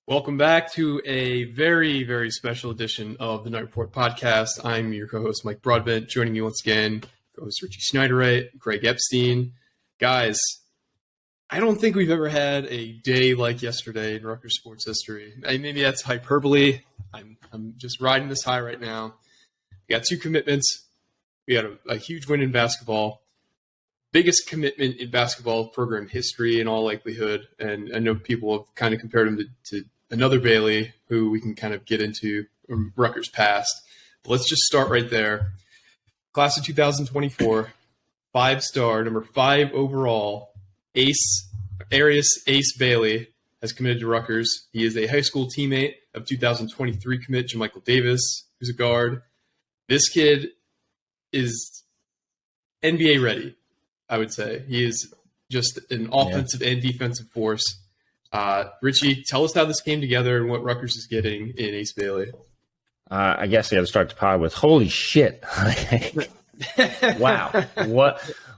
Welcome back to a very, very special edition of the Night Report podcast. I'm your co-host, Mike Broadbent. Joining me once again, co-host Richie Schneiderite, Craig Epstein. Guys, I don't think we've ever had a day like yesterday in Rutgers sports history. Maybe that's hyperbole. I'm just riding this high right now. We got two commitments. We had a huge win in basketball. Biggest commitment in basketball program history in all likelihood. And I know people have kind of compared him to another Bailey who we can kind of get into from Rutgers past. But let's just start right there. Class of 2024, 5-star, number 5 overall, Arius Ace Bailey has committed to Rutgers. He is a high school teammate of 2023 commit Jamichael Davis, who's a guard. This kid is NBA ready, I would say. He is just an offensive and defensive force. Richie, tell us how this came together and what Rutgers is getting in Ace Bailey. I guess I got to start the pod with holy shit. Wow.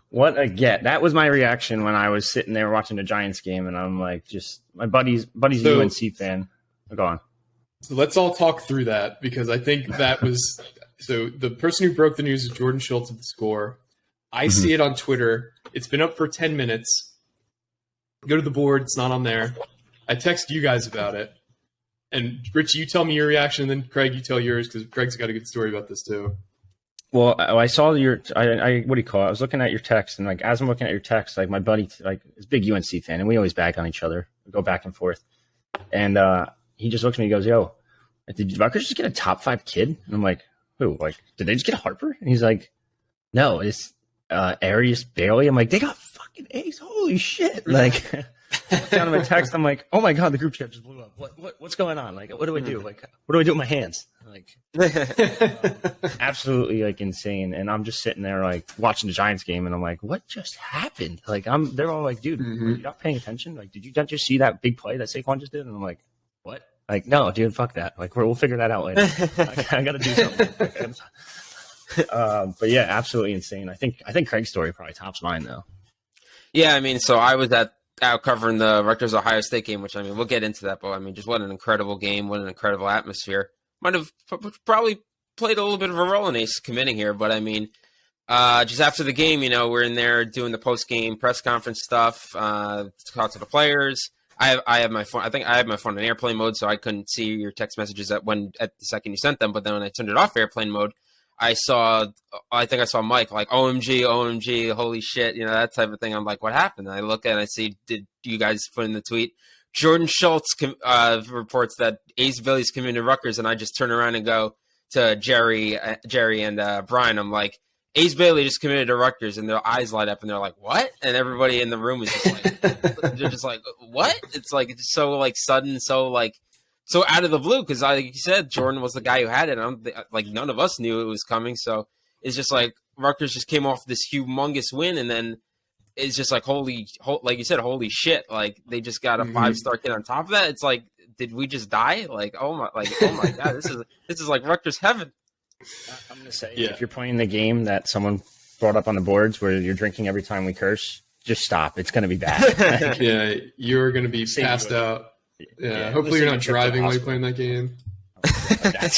What a get. That was my reaction when I was sitting there watching the Giants game, and I'm like, just my buddy's a UNC fan. Go on. So let's all talk through that, because I think that was – so the person who broke the news is Jordan Schultz of The Score. I see it on Twitter. It's been up for 10 minutes. Go to the board. It's not on there. I text you guys about it. And Richie, you tell me your reaction, and then Craig, you tell yours, because Craig's got a good story about this too. Well, I saw your I what do you call it? I was looking at your text, and like as I'm looking at your text, like my buddy like is a big UNC fan, and we always bag on each other. We go back and forth. And he just looks at me and goes, "Yo, did Rutgers just get a top 5 kid?" And I'm like, "Who? Like, did they just get a Harper?" And he's like, "No, it's Arius Bailey." I'm like, "They got fucking Ace. Holy shit!" Like, down in my text, I'm like, "Oh my god, the group chat just blew up. What's going on? Like, what do I do? Like, what do I do with my hands?" Like, absolutely like insane. And I'm just sitting there like watching the Giants game, and I'm like, "What just happened?" Like, they're all like, "Dude, you're not paying attention. Like, did you not just see that big play that Saquon just did?" And I'm like, "What?" Like, no, dude, fuck that. Like, we'll figure that out later. I got to do something. But yeah, absolutely insane. I think Craig's story probably tops mine though. Yeah, I mean, so I was out covering the Rutgers Ohio State game, which I mean, we'll get into that, but I mean, just what an incredible game, what an incredible atmosphere. Might have probably played a little bit of a role in Ace committing here, but I mean, just after the game, you know, we're in there doing the post-game press conference stuff, to talk to the players. I have my phone. I think I had my phone in airplane mode, so I couldn't see your text messages at the second you sent them. But then when I turned it off airplane mode, I think I saw Mike like OMG, holy shit, you know, that type of thing. I'm like, what happened? And I look and I see, did you guys put in the tweet? Jordan Schultz reports that Ace Bailey's coming to Rutgers, and I just turn around and go to Jerry and Brian. I'm like, Ace Bailey just committed to Rutgers, and their eyes light up, and they're like, what? And everybody in the room is just like, they're just like, what? It's like it's so like sudden, so out of the blue, because like you said, Jordan was the guy who had it. Like none of us knew it was coming, so it's just like Rutgers just came off this humongous win, and then it's just like like you said, holy shit! Like they just got a 5-star kid on top of that. It's like, did we just die? Like oh my god, this is like Rutgers heaven. I'm gonna say, if you're playing the game that someone brought up on the boards where you're drinking every time we curse, just stop. It's gonna be bad. Yeah, you're gonna be passed out. Yeah, hopefully you're not driving while you're playing that game. I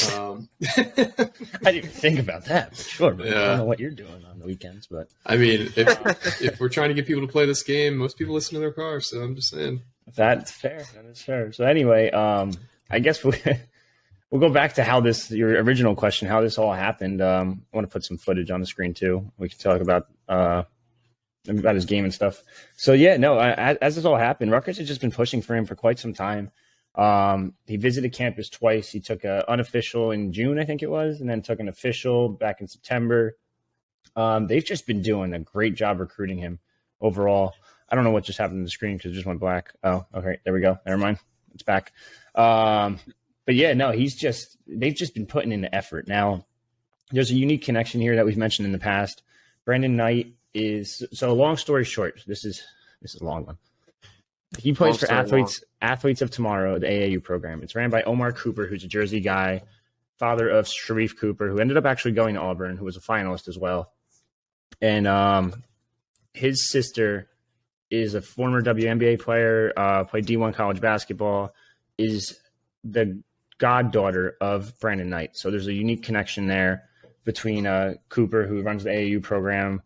didn't even think about that, but sure. But I don't know what you're doing on the weekends, but I mean, if we're trying to get people to play this game, most people listen to their car. So I'm just saying that's fair. That is fair. So anyway, I guess we'll go back to how your original question, how this all happened. I want to put some footage on the screen too. We can talk about his game and stuff. So yeah, no, as this all happened, Rutgers has just been pushing for him for quite some time. He visited campus twice. He took an unofficial in June, I think it was, and then took an official back in September. They've just been doing a great job recruiting him overall. I don't know what just happened to the screen because it just went black. Oh, okay, there we go. Never mind, it's back. But yeah, no, they've just been putting in the effort. Now, there's a unique connection here that we've mentioned in the past. Brandon Knight so long story short, this is a long one. He plays for Athletes of Tomorrow, the AAU program. It's ran by Omar Cooper, who's a Jersey guy, father of Sharif Cooper, who ended up actually going to Auburn, who was a finalist as well. And his sister is a former WNBA player, played D1 college basketball, is the goddaughter of Brandon Knight. So there's a unique connection there between Cooper, who runs the AAU program,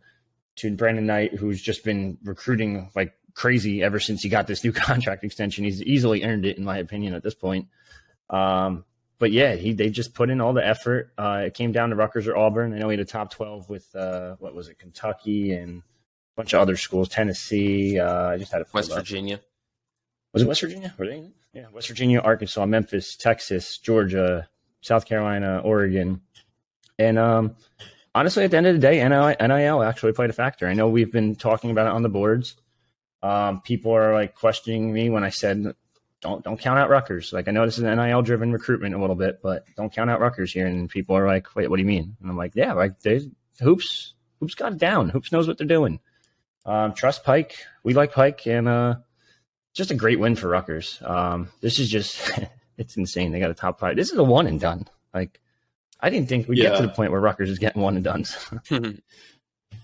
to Brandon Knight, who's just been recruiting like crazy ever since he got this new contract extension. He's easily earned it, in my opinion, at this point. But yeah, they just put in all the effort. It came down to Rutgers or Auburn. I know he had a top 12 with Kentucky and a bunch of other schools, Tennessee. I just had it West Virginia. Was it West Virginia? Were they? Yeah, West Virginia, Arkansas, Memphis, Texas, Georgia, South Carolina, Oregon. And honestly, at the end of the day, NIL actually played a factor. I know we've been talking about it on the boards. People are like questioning me when I said, don't count out Rutgers. Like, I know this is an NIL-driven recruitment a little bit, but don't count out Rutgers here. And people are like, wait, what do you mean? And I'm like, yeah, like Hoops got it down. Hoops knows what they're doing. Trust Pike. We like Pike, and just a great win for Rutgers. This is just it's insane. They got a top 5. This is a one and done. Like, I didn't think we'd get to the point where Rutgers is getting one and done.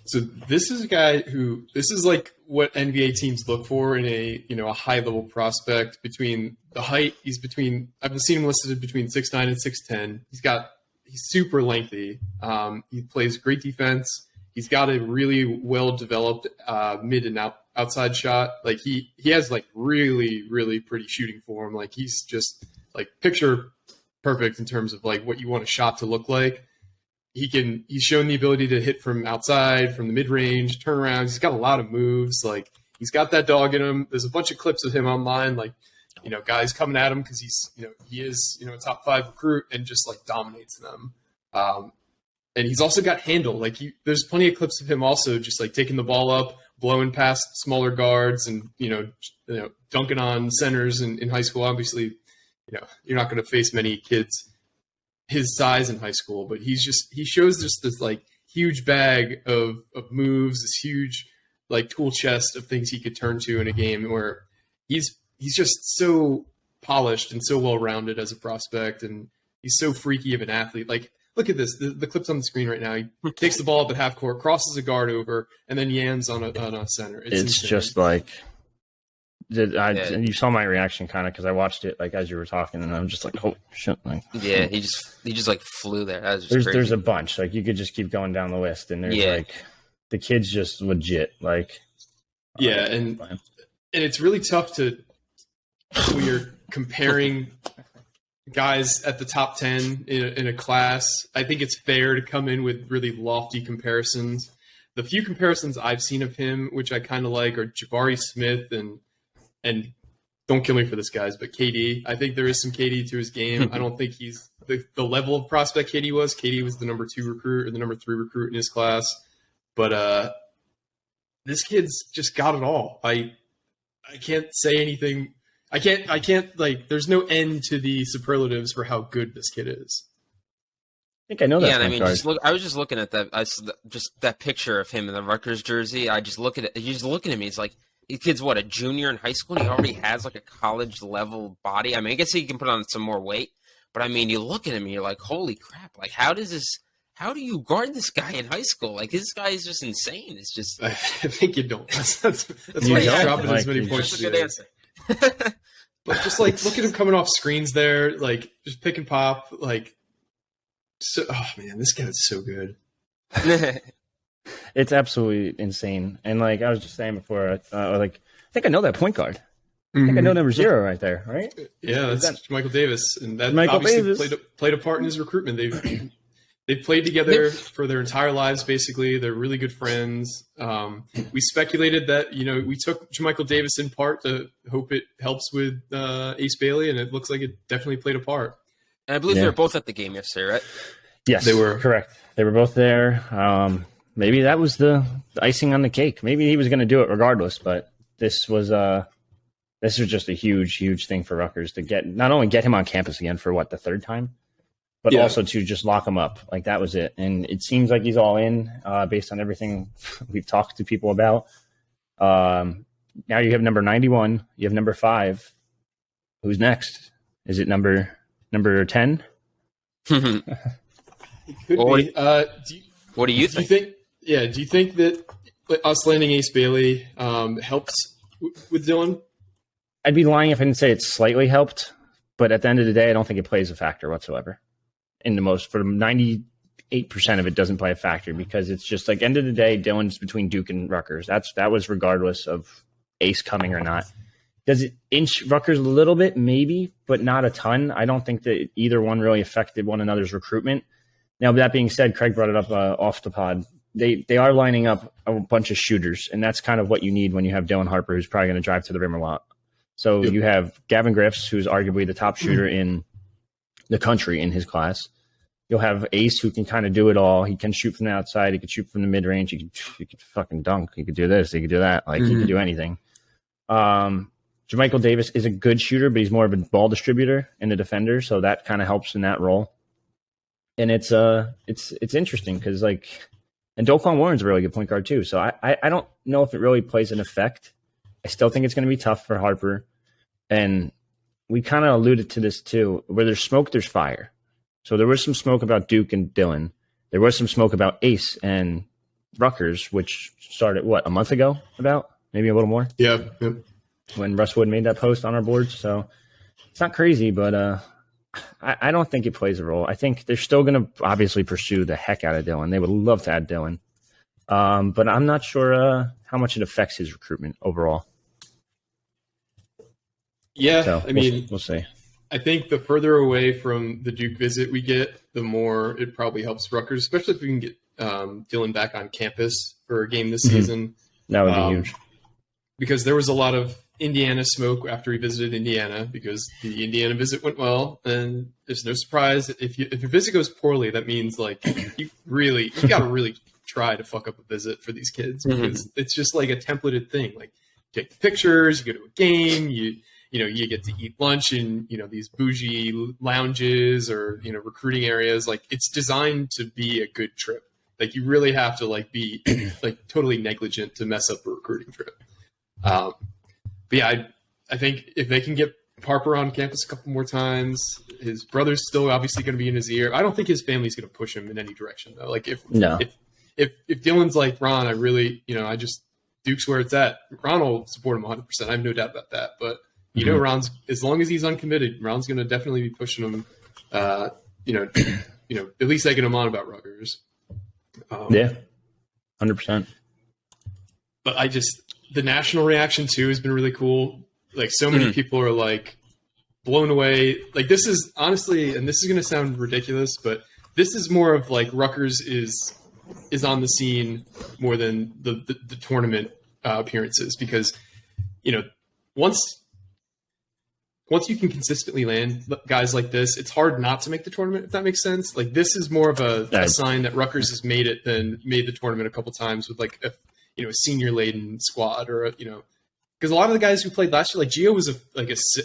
So this is a guy who, this is like what NBA teams look for in a high level prospect. Between the height, I've seen him listed between 6'9" and 6'10". He's super lengthy. He plays great defense. He's got a really well developed mid and outside shot. Like he has like really, really pretty shooting form. Like he's just like picture perfect in terms of like what you want a shot to look like. He's shown the ability to hit from outside, from the mid range, turnarounds. He's got a lot of moves. Like he's got that dog in him. There's a bunch of clips of him online, like, guys coming at him because he is a top 5 recruit and just like dominates them. And he's also got handle. Like there's plenty of clips of him also just like taking the ball up, blowing past smaller guards, and dunking on centers in high school. Obviously, you're not going to face many kids his size in high school, but he shows just this like huge bag of moves, this huge like tool chest of things he could turn to in a game, where he's just so polished and so well rounded as a prospect, and he's so freaky of an athlete. Like, look at this, the clip's on the screen right now. He takes the ball up at half court, crosses a guard over, and then yams on a center. It's just like, you saw my reaction kind of because I watched it like as you were talking, and I'm just like, oh shit! Like, yeah, he just like flew there. That was just crazy. There's a bunch. Like you could just keep going down the list, and there's like the kid's just legit. Like, and it's really tough when you're comparing guys at the top 10 in a class. I think it's fair to come in with really lofty comparisons. The few comparisons I've seen of him, which I kind of like, are Jabari Smith and don't kill me for this, guys, but KD. I think there is some KD to his game. I don't think he's the level of prospect KD was. KD was the number 2 recruit or the number 3 recruit in his class. But this kid's just got it all. I can't say anything. I can't like, there's no end to the superlatives for how good this kid is. I think I know that. Yeah, and I mean, I was just looking at that. Just that picture of him in the Rutgers jersey. I just look at it. You just look at him. He's like, the kid's a junior in high school, and he already has like a college level body. I mean, I guess he can put on some more weight, but I mean, you look at him and you're like, holy crap! Like, how do you guard this guy in high school? Like, this guy is just insane. It's just. I think you don't. That's why he's dropping as many points. That's a good answer. But just like, look at him coming off screens there, like just pick and pop, like. So, oh man, this guy is so good. It's absolutely insane. And like I was just saying before, I think I know that point guard. I think I know number 0 right there, right? Yeah, that's Michael Davis, and that obviously played a part in his recruitment. They've played together for their entire lives, basically. They're really good friends. We speculated that we took Michael Davis in part to hope it helps with Ace Bailey, and it looks like it definitely played a part. And I believe they were both at the game yesterday, right? Yes, they were. Correct. They were both there. Maybe that was the icing on the cake. Maybe he was going to do it regardless, but this was just a huge, huge thing for Rutgers to not only get him on campus again for the 3rd time, but also to just lock him up. Like, that was it. And it seems like he's all in based on everything we've talked to people about. Now you have number 91. You have number 5. Who's next? Is it number 10? It could be. What do you think? Do you think that us landing Ace Bailey helps with Dylan? I'd be lying if I didn't say it slightly helped, But at the end of the day, I don't think it plays a factor whatsoever. For 98% of it doesn't play a factor because it's just like end of the day, Dylan's between Duke and Rutgers. That was regardless of Ace coming or not. Does it inch Rutgers a little bit? Maybe, but not a ton. I don't think that either one really affected one another's recruitment. Now, that being said, Craig brought it up off the pod. They are lining up a bunch of shooters, and that's kind of what you need when you have Dylan Harper, who's probably going to drive to the rim a lot. So you have Gavin Griffiths, who's arguably the top shooter in the country in his class. You'll have Ace, who can kind of do it all. He can shoot from the outside. He can shoot from the mid-range. He could fucking dunk. He could do this. He could do that. Like, he could do anything. Jermichael Davis is a good shooter, but he's more of a ball distributor and a defender, so that kind of helps in that role. And it's interesting because, like, and Doquan Warren's a really good point guard too. So I don't know if it really plays an effect. I still think it's going to be tough for Harper. And we kind of alluded to this too. Where there's smoke, there's fire. So there was some smoke about Duke and Dylan. There was some smoke about Ace and Rutgers, which started, a month ago about? Maybe a little more? Yeah. Yep. When Russ Wood made that post on our boards. So it's not crazy, but I don't think it plays a role. I think they're still going to obviously pursue the heck out of Dylan. They would love to add Dylan. But I'm not sure how much it affects his recruitment overall. Yeah, so we'll see. I think the further away from the Duke visit we get, the more it probably helps Rutgers, especially if we can get Dylan back on campus for a game this season. That would be huge. Because there was a lot of Indiana smoke after he visited Indiana because the Indiana visit went well, and there's no surprise if your visit goes poorly. That means like you got to really try to fuck up a visit for these kids because it's just like a templated thing. Like you take pictures, you go to a game, you get to eat lunch in these bougie lounges or recruiting areas. Like it's designed to be a good trip. Like you really have to like be like totally negligent to mess up a recruiting trip. But yeah, I think if they can get Harper on campus a couple more times, his brother's still obviously going to be in his ear. I don't think his family's going to push him in any direction though. Like if Dylan's like, Ron, I really, Duke's where it's at. Ron will support him 100%. I have no doubt about that. But Ron's, as long as he's uncommitted, Ron's going to definitely be pushing him. At least egging him on about Rutgers. 100%. But the national reaction too has been really cool. Like so many people are like blown away. Like this is honestly, and this is going to sound ridiculous, but this is more of like Rutgers is on the scene more than the tournament appearances because, once you can consistently land guys like this, it's hard not to make the tournament, if that makes sense. Like this is more of a sign that Rutgers has made it than made the tournament a couple times with like a senior laden squad or because a lot of the guys who played last year, like Gio was a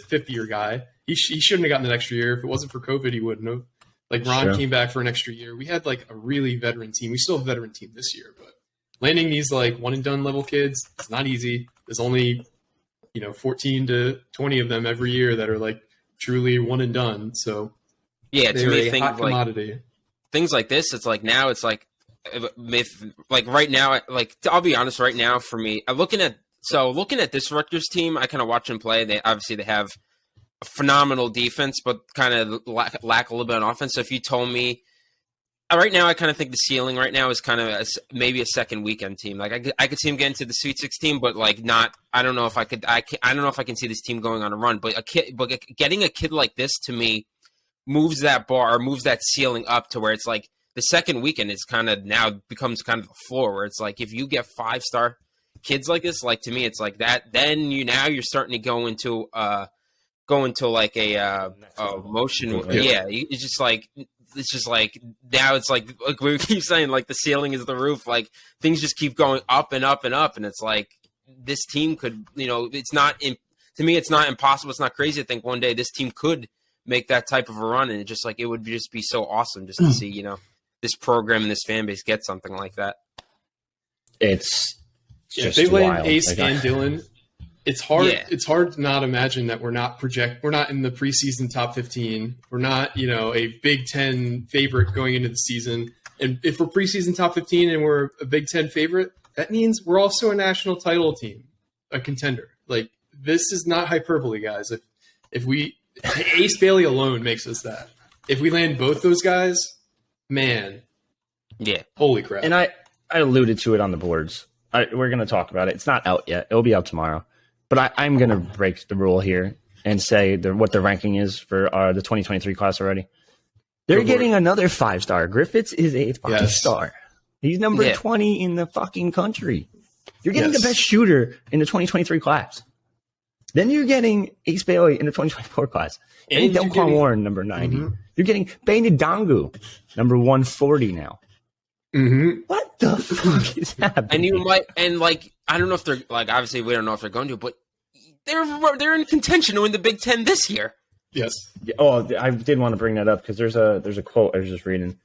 fifth year guy. He shouldn't have gotten an extra year. If it wasn't for COVID, he wouldn't have. Like Ron came back for an extra year. We had like a really veteran team. We still have a veteran team this year, but landing these like one and done level kids, it's not easy. There's only 14 to 20 of them every year that are like truly one and done. So yeah, to me, things like this, it's like now it's like right now, like I'll be honest, right now for me, looking at this Rutgers team, I kind of watch them play. They have a phenomenal defense, but kind of lack a little bit on offense. So if you told me right now, I kind of think the ceiling right now is kind of maybe a second weekend team. Like I could see him getting to the Sweet 16, but like not. I don't know if I don't know if I can see this team going on a run. But getting a kid like this to me moves that bar or moves that ceiling up to where it's like the second weekend is kind of now becomes kind of the floor where it's like if you get 5-star kids like this, like to me it's like that. Then you're starting to go into like a motion. Yeah, it's just like now it's like we keep saying like the ceiling is the roof. Like things just keep going up and up and up, and it's like this team could, it's not to me it's not impossible. It's not crazy to think one day this team could make that type of a run, and it would just be so awesome just to see this program and this fan base get something like that. It's just if they land wild. Ace and Dylan. It's hard. Yeah. It's hard to not imagine that we're not in the preseason top 15. We're not, a Big Ten favorite going into the season. And if we're preseason top 15 and we're a Big Ten favorite, that means we're also a national title team, a contender. Like this is not hyperbole, guys. If Ace Bailey alone makes us that. If we land both those guys, man, Yeah. holy crap. And I alluded to it on the boards. We're going to talk about it. It's not out yet. It'll be out tomorrow. But I'm going to break the rule here and say what the ranking is for the 2023 class already. They're getting another 5-star. Griffiths is a 5-star. He's number 20 in the fucking country. You're getting the best shooter in the 2023 class. Then you're getting Ace Bailey in the 2024 class. And Delquan Warren, number 90. Mm-hmm. You're getting Bane Dangu, number 140 now. Mm-hmm. What the fuck is happening? And you might, and like, I don't know if they're, like, obviously we don't know if they're going to, but they're in contention to win the Big Ten this year. Yes. Oh, I did want to bring that up because there's a quote I was just reading.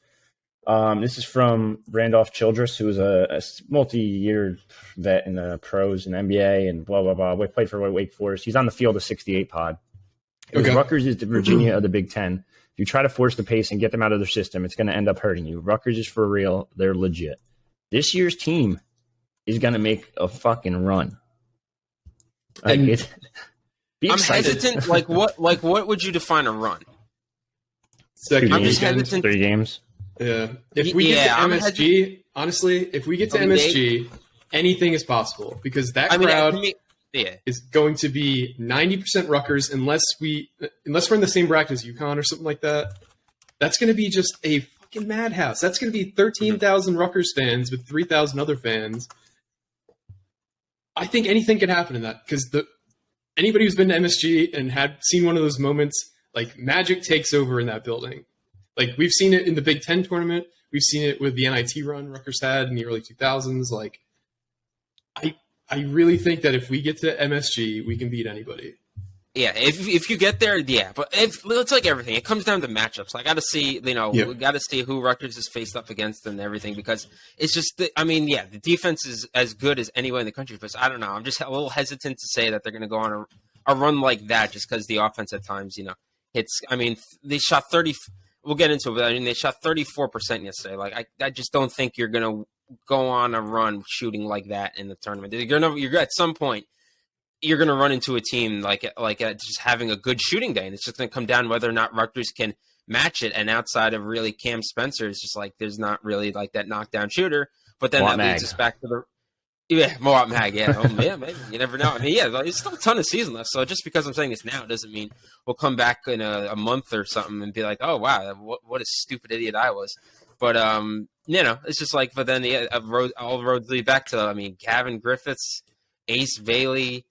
This is from Randolph Childress, who was a multi-year vet in the pros and NBA and blah, blah, blah. We played for Wake Forest. He's on the field of 68 pod. Rutgers is the Virginia of the Big Ten. If you try to force the pace and get them out of their system, it's going to end up hurting you. Rutgers is for real. They're legit. This year's team is going to make a fucking run. Like, I'm hesitant. Like what would you define a run? I'm just hesitant. 3 games. Yeah. If we get to MSG, honestly, if we get to MSG, anything is possible because that crowd is going to be 90% Rutgers unless we're in the same bracket as UConn or something like that. That's going to be just a fucking madhouse. That's going to be 13,000 Rutgers fans with 3,000 other fans. I think anything can happen in that because anybody who's been to MSG and had seen one of those moments, like magic takes over in that building. Like we've seen it in the Big Ten tournament. We've seen it with the NIT run Rutgers had in the early 2000s. Like I really think that if we get to MSG, we can beat anybody. Yeah, if you get there, yeah. But it's like everything. It comes down to matchups. I got to see, we got to see who Rutgers is faced up against and everything because it's just, the defense is as good as anyone in the country. But I don't know. I'm just a little hesitant to say that they're going to go on a run like that just because the offense at times, hits. I mean, they shot 30. We'll get into it. But they shot 34% yesterday. Like I just don't think you're going to go on a run shooting like that in the tournament. You're at some point. You're going to run into a team like just having a good shooting day, and it's just going to come down whether or not Rutgers can match it. And outside of really Cam Spencer, it's just like there's not really like that knockdown shooter. But then that leads us back to the Moat Mag. Yeah, maybe you never know. I mean, it's still a ton of season left. So just because I'm saying this now doesn't mean we'll come back in a month or something and be like, oh wow, what a stupid idiot I was. But it's just like. But then all roads lead back to Gavin Griffiths, Ace Bailey.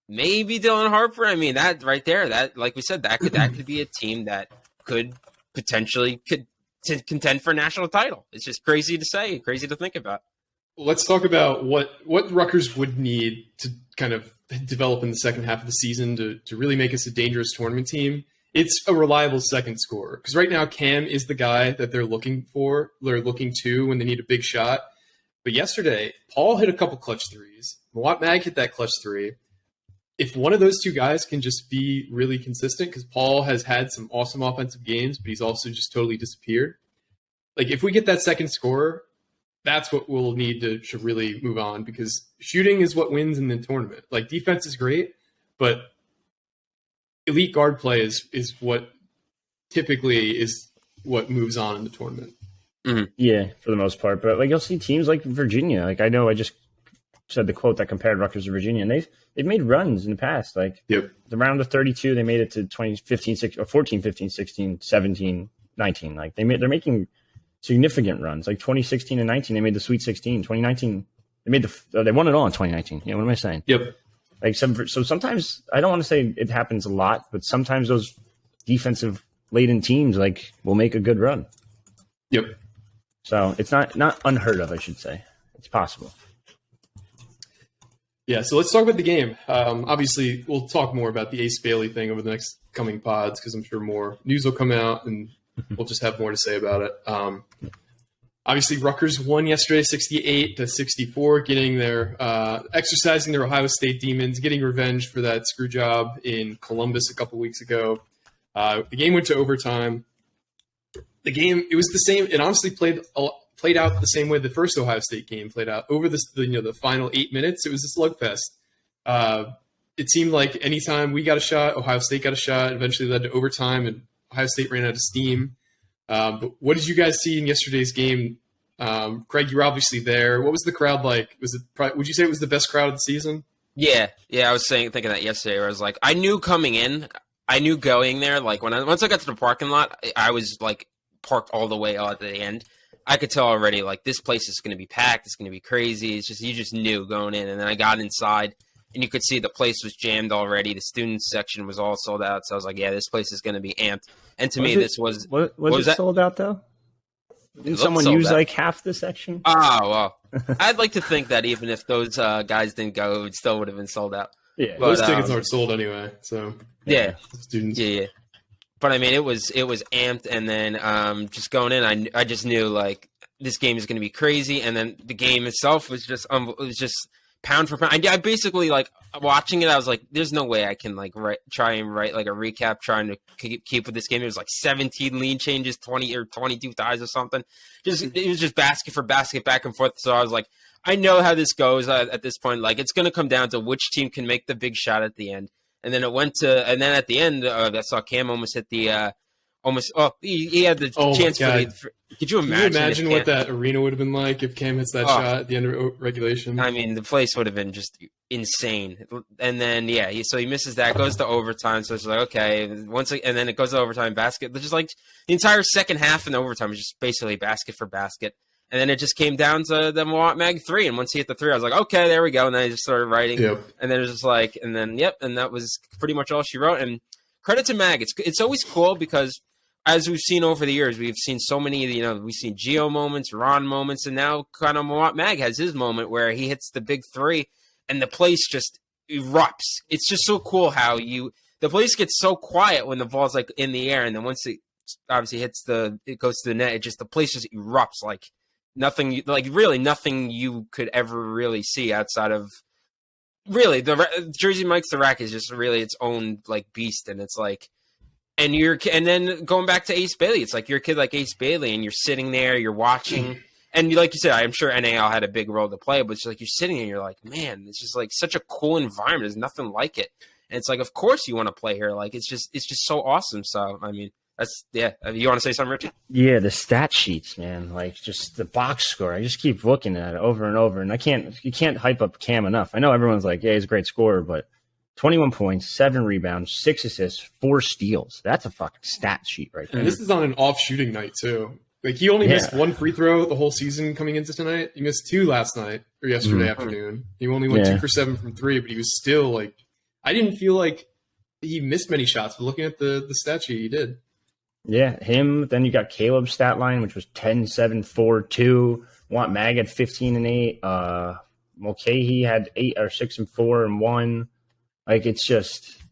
Maybe Dylan Harper. I mean, that right there, that like we said, that could be a team that could potentially contend for a national title. It's just crazy to say, crazy to think about. Let's talk about what Rutgers would need to kind of develop in the second half of the season to really make us a dangerous tournament team. It's a reliable second scorer because right now Cam is the guy that they're looking to when they need a big shot. But yesterday, Paul hit a couple clutch threes. Moat Mag hit that clutch three. If one of those two guys can just be really consistent, because Paul has had some awesome offensive games, but he's also just totally disappeared. Like, if we get that second scorer, that's what we'll need to really move on, because shooting is what wins in the tournament. Like, defense is great, but elite guard play is what typically is what moves on in the tournament. Mm-hmm. Yeah, for the most part. But, you'll see teams like Virginia. I know I just said the quote that compared Rutgers to Virginia, and they've made runs in the past. The round of 32, they made it to 2015, 16, or 14, 15, 16, 17, 19. They're making significant runs. 2016 and 19, they made the Sweet 16. 2019, they won it all in 2019. Yeah, what am I saying? Yep. So sometimes, I don't want to say it happens a lot, but sometimes those defensive laden teams will make a good run. Yep. So it's not unheard of, I should say. It's possible. Yeah, so let's talk about the game. Obviously, we'll talk more about the Ace Bailey thing over the next coming pods because I'm sure more news will come out and we'll just have more to say about it. Obviously, Rutgers won yesterday 68-64, getting exercising their Ohio State demons, getting revenge for that screw job in Columbus a couple weeks ago. The game went to overtime. It was the same. It honestly played out the same way the first Ohio State game played out over the final 8 minutes. It was a slugfest. it seemed like anytime we got a shot, Ohio State got a shot. Eventually led to overtime, and Ohio State ran out of steam. But what did you guys see in yesterday's game? Craig, you were obviously there. What was the crowd like? Would you say it was the best crowd of the season? Yeah. I was thinking that yesterday. Where I was like, I knew coming in, I knew going there. Like once I got to the parking lot, I was like parked all the way out at the end. I could tell already, like, this place is going to be packed. It's going to be crazy. It's just, you just knew going in. And then I got inside, and you could see the place was jammed already. The student section was all sold out. So I was like, yeah, this place is going to be amped. And to me, this was... Was it sold out, though? Didn't someone use, like, half the section? Oh, well. I'd like to think that even if those guys didn't go, it still would have been sold out. Yeah. But, those tickets aren't sold anyway, so... Yeah. Students. Yeah. But I mean, it was amped, and then just going in, I just knew like this game is going to be crazy, and then the game itself was just pound for pound. I basically like watching it. I was like, there's no way I can like try and write like a recap trying to keep with this game. It was like 17 lead changes, 20 or 22 ties or something. It was just basket for basket, back and forth. So I was like, I know how this goes at this point. Like it's going to come down to which team can make the big shot at the end. And then and then at the end, I saw Cam almost hit the, he had the chance for could you imagine what that arena would have been like if Cam hits that shot at the end of regulation? I mean, the place would have been just insane. And then, so he misses that, goes to overtime. So it's like, okay, and then it goes to overtime basket. Just like the entire second half and overtime was just basically basket for basket. And then it just came down to the Mawat Mag 3. And once he hit the 3, I was like, okay, there we go. And then I just started writing. Yep. And then it was just like, and that was pretty much all she wrote. And credit to Mag. It's always cool because as we've seen over the years, we've seen so many, we've seen Geo moments, Ron moments, and now kind of Mawat Mag has his moment where he hits the big 3 and the place just erupts. It's just so cool how the place gets so quiet when the ball's like in the air. And then once it obviously it goes to the net, the place just erupts like nothing, like really nothing you could ever really see outside of really the Jersey Mike's the Rack is just really its own like beast. And it's like, and then going back to Ace Bailey, it's like you're a kid like Ace Bailey and you're sitting there, you're watching, and like you said, I'm sure NAL had a big role to play, but it's like you're sitting there and you're like, man, it's just like such a cool environment. There's nothing like it. And it's like, of course you want to play here. Like it's just so awesome. So, I mean, you want to say something, Richie? Yeah, the stat sheets, man. Like just the box score. I just keep looking at it over and over, and you can't hype up Cam enough. I know everyone's like, yeah, he's a great scorer, but 21 points, 7 rebounds, 6 assists, 4 steals. That's a fucking stat sheet right there. And this is on an off shooting night too. Like he only missed 1 free throw the whole season coming into tonight. He missed 2 last night or yesterday afternoon. He only went 2 for 7 from 3, but he was still like, I didn't feel like he missed many shots, but looking at the stat sheet, he did. Yeah, him. Then you got Caleb's stat line, which was 10, 7, 4, 2. Want Mag had 15 and 8. Mulcahy had 8 or 6 and 4 and 1. Like it's just,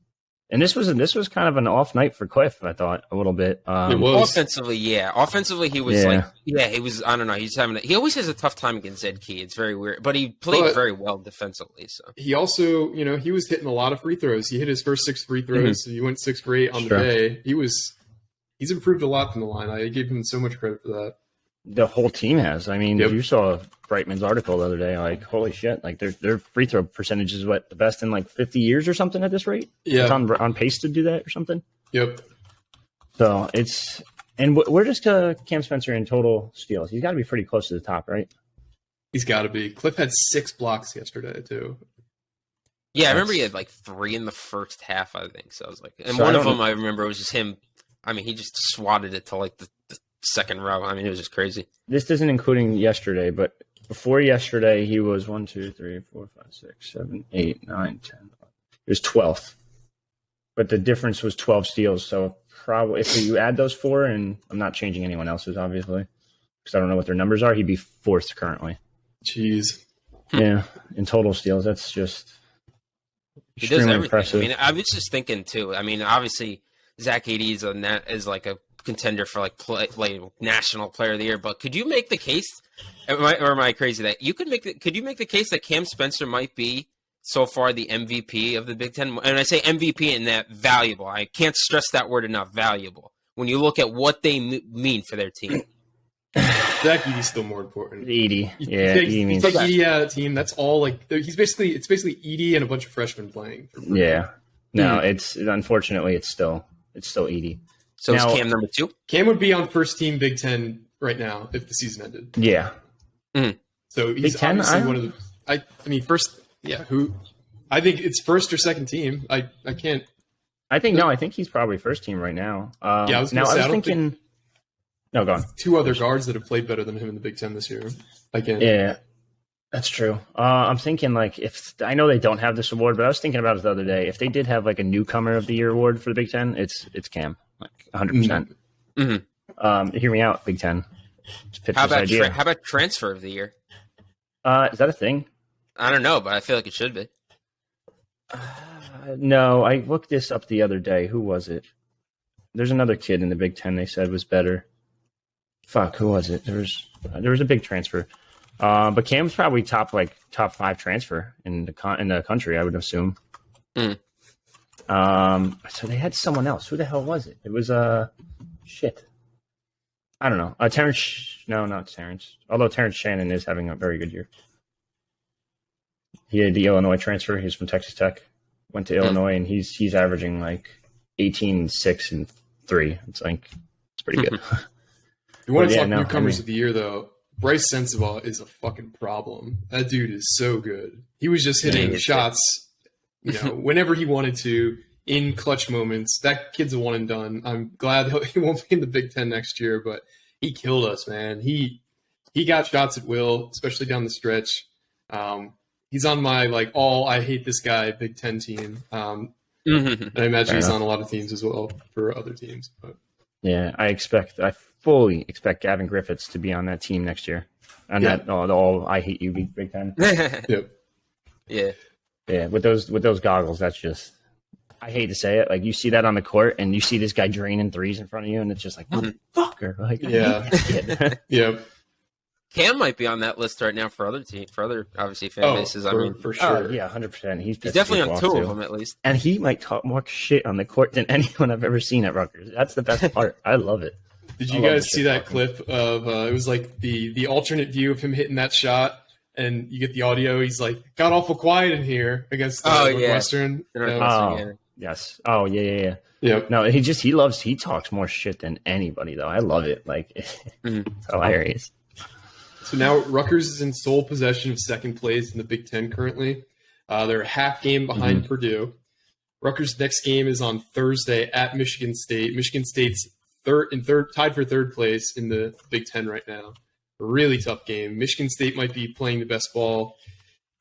and this was kind of an off night for Cliff. I thought a little bit. It was offensively, yeah. Offensively, he was he was. I don't know. He always has a tough time against Zed Key. It's very weird, but he played very well defensively. So he also, he was hitting a lot of free throws. He hit his first 6 free throws. So he went 6 for 8 on the day. He's improved a lot from the line. I gave him so much credit for that. The whole team has. I mean, you saw Brightman's article the other day. Like, holy shit! Like, their free throw percentage is the best in like 50 years or something at this rate. Yeah, it's on pace to do that or something. Yep. So where does Cam Spencer in total steals? He's got to be pretty close to the top, right? He's got to be. Cliff had 6 blocks yesterday too. Yeah, I remember he had like 3 in the first half. I think so. I was like, and one of them I remember was just him. I mean, he just swatted it to like the second row. I mean, it was just crazy. This isn't including yesterday, but before yesterday, he was 1, 2, 3, 4, 5, 6, 7, 8, 9, 10. He was 12th, but the difference was 12 steals. So probably if you add those 4, and I'm not changing anyone else's, obviously, because I don't know what their numbers are, he'd be 4th currently. Jeez. Yeah, in total steals, that's just extremely impressive. I mean, I was just thinking too. I mean, obviously, Zach AD is like a contender for like national player of the year, but could you make the case, or am I crazy that you could you make the case that Cam Spencer might be so far the MVP of the Big Ten? And I say MVP in that valuable. I can't stress that word enough. Valuable when you look at what they mean for their team. Zach Edey's still more important. Edey. You Yeah, take, Edey you means take Edey out of the team. That's all. Like it's basically Edey and a bunch of freshmen playing. yeah. No, it's unfortunately it's still Edey. So Now, is Cam number 2? Cam would be on first team Big Ten right now if the season ended. Yeah. So he's Big Ten, obviously one of the. I mean, first. Yeah, who? I think it's first or second team. I can't. I think he's probably first team right now. Yeah, I was now gonna say, I was thinking. No, go on. Two other guards that have played better than him in the Big Ten this year. I can't. Yeah, that's true. I'm thinking like if I know they don't have this award, but I was thinking about it the other day. If they did have like a newcomer of the year award for the Big Ten, it's Cam, like 100%. Hear me out, Big Ten. How about transfer of the year? Is that a thing? I don't know, but I feel like it should be. No, I looked this up the other day. Who was it? There's another kid in the Big Ten they said was better. Fuck, who was it? There was a big transfer. But Cam's probably top 5 transfer in the country, I would assume. So they had someone else. Who the hell was it? It was shit. I don't know. Terrence. No, not Terrence. Although Terrence Shannon is having a very good year. He had the Illinois transfer. He's from Texas Tech. Went to Illinois, and he's averaging like 18, 6, and 3. It's pretty good. You want to talk newcomers of the year, though? Bryce Sensabaugh is a fucking problem. That dude is so good. He was just hitting shots, whenever he wanted to, in clutch moments. That kid's a one and done. I'm glad he won't be in the Big Ten next year, but he killed us, man. He got shots at will, especially down the stretch. He's on my I hate this guy Big Ten team. And I imagine he's on a lot of teams as well for other teams. But yeah, I fully expect Gavin Griffiths to be on that team next year. And that all I hate you Big Ten. Yep. Yeah. Yeah, with those goggles, that's just I hate to say it. Like you see that on the court and you see this guy draining threes in front of you and it's just like motherfucker. Like yeah. Cam might be on that list right now for other obviously fan bases. For sure. Yeah, 100%. He's definitely on 2 of them at least. And he might talk more shit on the court than anyone I've ever seen at Rutgers. That's the best part. I love it. Did you guys see that clip of it was like the alternate view of him hitting that shot and you get the audio. He's like, got awful quiet in here against Northwestern. Yes. Oh, yeah. Yep. No, he talks more shit than anybody though. I love it. Like it's hilarious. So now Rutgers is in sole possession of second place in the Big Ten currently. They're a half game behind Purdue. Rutgers' next game is on Thursday at Michigan State. Michigan State's tied for third place in the Big Ten right now. A really tough game. Michigan State might be playing the best ball